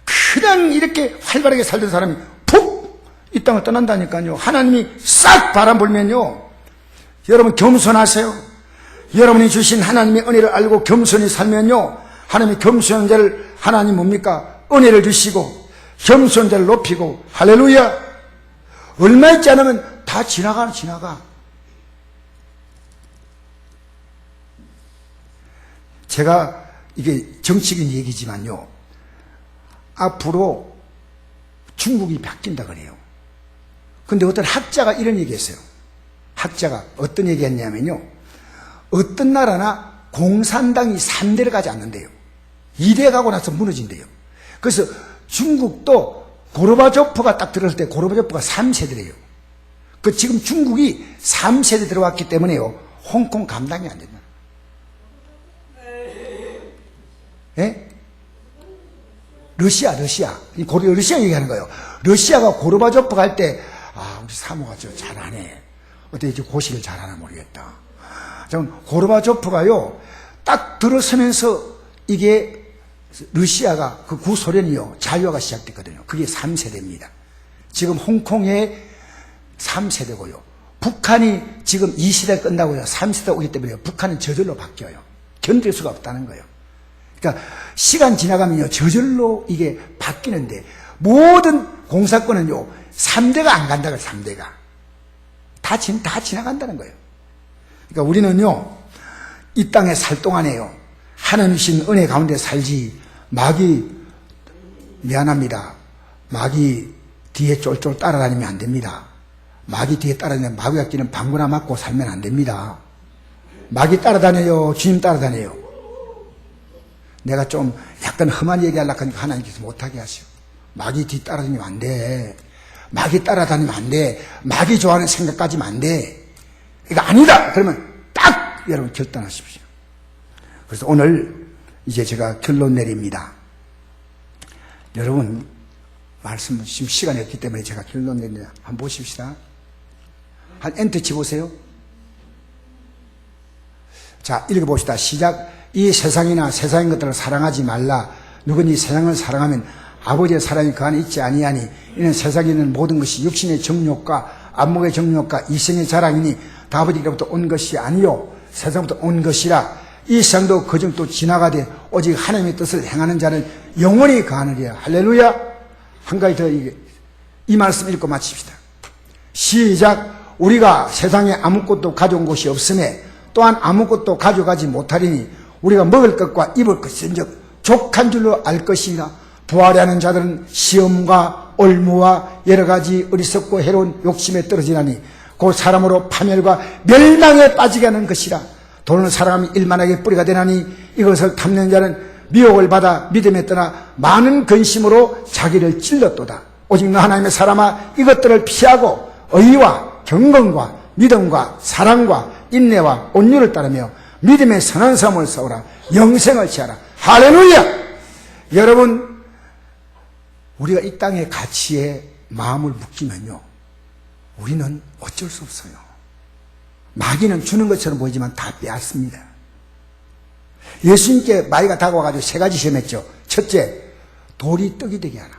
그냥 이렇게 활발하게 살던 사람이 푹 이 땅을 떠난다니까요. 하나님이 싹 바람 불면요, 여러분 겸손하세요. 여러분이 주신 하나님의 은혜를 알고 겸손히 살면요, 하나님이 겸손한 자를, 하나님 뭡니까? 은혜를 주시고 겸손한 자를 높이고, 할렐루야. 얼마 있지 않으면 다 지나가. 제가 이게 정치적인 얘기지만요, 앞으로 중국이 바뀐다 그래요. 근데 어떤 학자가 이런 얘기했어요. 학자가 어떤 얘기했냐면요, 어떤 나라나 공산당이 3대를 가지 않는데요, 2대 가고 나서 무너진대요. 그래서 중국도 고르바초프가 딱 들어올 때 고르바초프가 3세대래요. 그 지금 중국이 3세대 들어왔기 때문에요, 홍콩 감당이 안 된다. 예? 러시아 얘기하는 거예요. 러시아가 고르바초프가 할 때, 우리 사모가 저 잘하네. 어때 이제 고시를 잘하나 모르겠다. 고르바초프가요, 딱 들어서면서 이게 러시아가, 그 구소련이요, 자유화가 시작됐거든요. 그게 3세대입니다. 지금 홍콩에 3세대고요. 북한이 지금 2세대 끝나고요, 3세대 오기 때문에 북한은 저절로 바뀌어요. 견딜 수가 없다는 거예요. 그러니까 시간 지나가면요, 저절로 이게 바뀌는데, 모든 공사권은요 3대가 안 간다고요. 3대가 다 지나간다는 거예요. 그러니까 우리는요, 이 땅에 살 동안에요, 하나님 주신 은혜 가운데 살지, 마귀, 미안합니다, 마귀 뒤에 쫄쫄 따라다니면 안 됩니다. 마귀 뒤에 따라다니면 마귀가 끼는 방구나 맞고 살면 안 됩니다. 마귀 따라다녀요, 주님 따라다녀요. 내가 좀 약간 험한 얘기하려고 하니까 하나님께서 못하게 하시오. 마귀 뒤 따라다니면 안 돼. 마귀 따라다니면 안 돼. 마귀 좋아하는 생각 가지면 안 돼. 이거 아니다! 그러면 딱 여러분 결단하십시오. 그래서 오늘 이제 제가 결론 내립니다. 여러분, 말씀, 지금 시간이 없기 때문에 제가 결론 내립니다. 한번 보십시다. 한 엔터 치보세요. 자, 읽어봅시다. 시작. 이 세상이나 세상의 것들을 사랑하지 말라. 누구니 세상을 사랑하면 아버지의 사랑이 그 안에 있지 아니하니, 이는 세상에 있는 모든 것이 육신의 정욕과 안목의 정욕과 이생의 자랑이니 다 아버지로부터 온 것이 아니요 세상부터 온 것이라. 이 세상도 그중 또 지나가되 오직 하나님의 뜻을 행하는 자는 영원히 거하느니라. 할렐루야. 한 가지 더 이 말씀 읽고 마칩시다. 시작. 우리가 세상에 아무것도 가져온 것이 없음에 또한 아무것도 가져가지 못하리니 우리가 먹을 것과 입을 것인즉 족한 줄로 알 것이니라. 부활하는 자들은 시험과 올무와 여러 가지 어리석고 해로운 욕심에 떨어지나니 곧 사람으로 파멸과 멸망에 빠지게 하는 것이라. 돈을 사랑하면 일만하게 뿌리가 되나니 이것을 탐내는 자는 미혹을 받아 믿음에 떠나 많은 근심으로 자기를 찔렀도다. 오직 너 하나님의 사람아, 이것들을 피하고 의와 경건과 믿음과 사랑과 인내와 온유를 따르며 믿음의 선한 삶을 싸우라. 영생을 취하라. 할렐루야. 여러분, 우리가 이 땅의 가치에 마음을 묶이면요, 우리는 어쩔 수 없어요. 마귀는 주는 것처럼 보이지만 다 빼앗습니다. 예수님께 마귀가 다가와가지고 세 가지 시험했죠. 첫째, 돌이 떡이 되게 하라.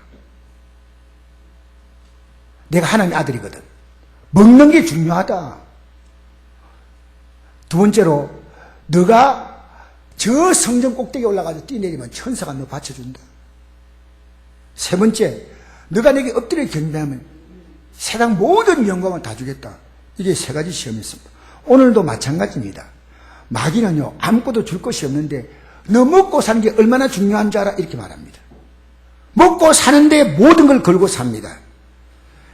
내가 하나님의 아들이거든. 먹는 게 중요하다. 두 번째로, 너가 저 성전 꼭대기에 올라가서 뛰내리면 천사가 너 받쳐준다. 세 번째, 너가 내게 엎드려 경배하면 세상 모든 영광을 다 주겠다. 이게 세 가지 시험이었습니다. 오늘도 마찬가지입니다. 마귀는요, 아무것도 줄 것이 없는데 너 먹고 사는 게 얼마나 중요한 줄 알아? 이렇게 말합니다. 먹고 사는데 모든 걸 걸고 삽니다.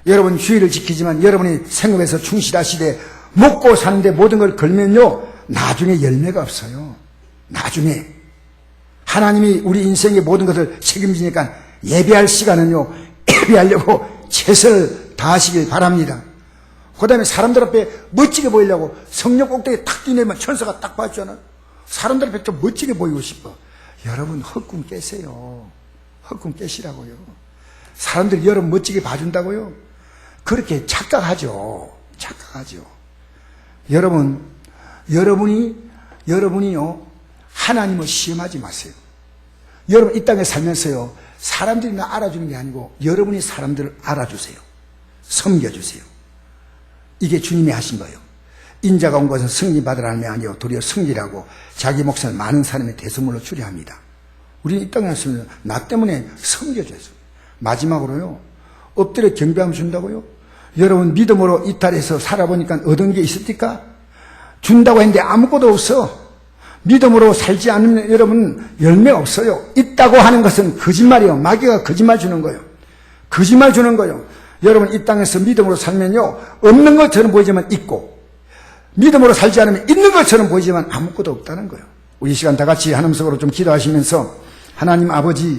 여러분 휴일을 지키지만 여러분이 생업에서 충실하시되 먹고 사는데 모든 걸 걸면요, 나중에 열매가 없어요. 나중에 하나님이 우리 인생의 모든 것을 책임지니까 예배할 시간은요, 예배하려고 최선을 다하시길 바랍니다. 그 다음에 사람들 앞에 멋지게 보이려고 성령 꼭대기에 탁 뛰내면 천사가 딱 봤잖아요. 사람들 앞에 좀 멋지게 보이고 싶어. 여러분 헛꿈 깨세요. 헛꿈 깨시라고요. 사람들이 여러분 멋지게 봐준다고요? 그렇게 착각하죠. 착각하죠. 여러분이요, 하나님을 시험하지 마세요. 여러분 이 땅에 살면서요, 사람들이 나 알아주는 게 아니고 여러분이 사람들을 알아주세요. 섬겨주세요. 이게 주님이 하신 거예요. 인자가 온 것은 승리받으라 함이 아니요 도리어 승리라고 자기 몫을 많은 사람의 대선물로 주려 합니다. 우리는 이 땅에 왔으면 나 때문에 섬겨줘요. 마지막으로요, 엎드려 경배함 준다고요? 여러분 믿음으로 이탈해서 살아보니까 얻은 게 있습니까? 준다고 했는데 아무것도 없어. 믿음으로 살지 않으면 여러분 열매 없어요. 있다고 하는 것은 거짓말이에요. 마귀가 거짓말 주는 거예요. 거짓말 주는 거예요. 여러분 이 땅에서 믿음으로 살면요, 없는 것처럼 보이지만 있고, 믿음으로 살지 않으면 있는 것처럼 보이지만 아무것도 없다는 거예요. 우리 이 시간 다 같이 하나님 속으로 좀 기도하시면서, 하나님 아버지,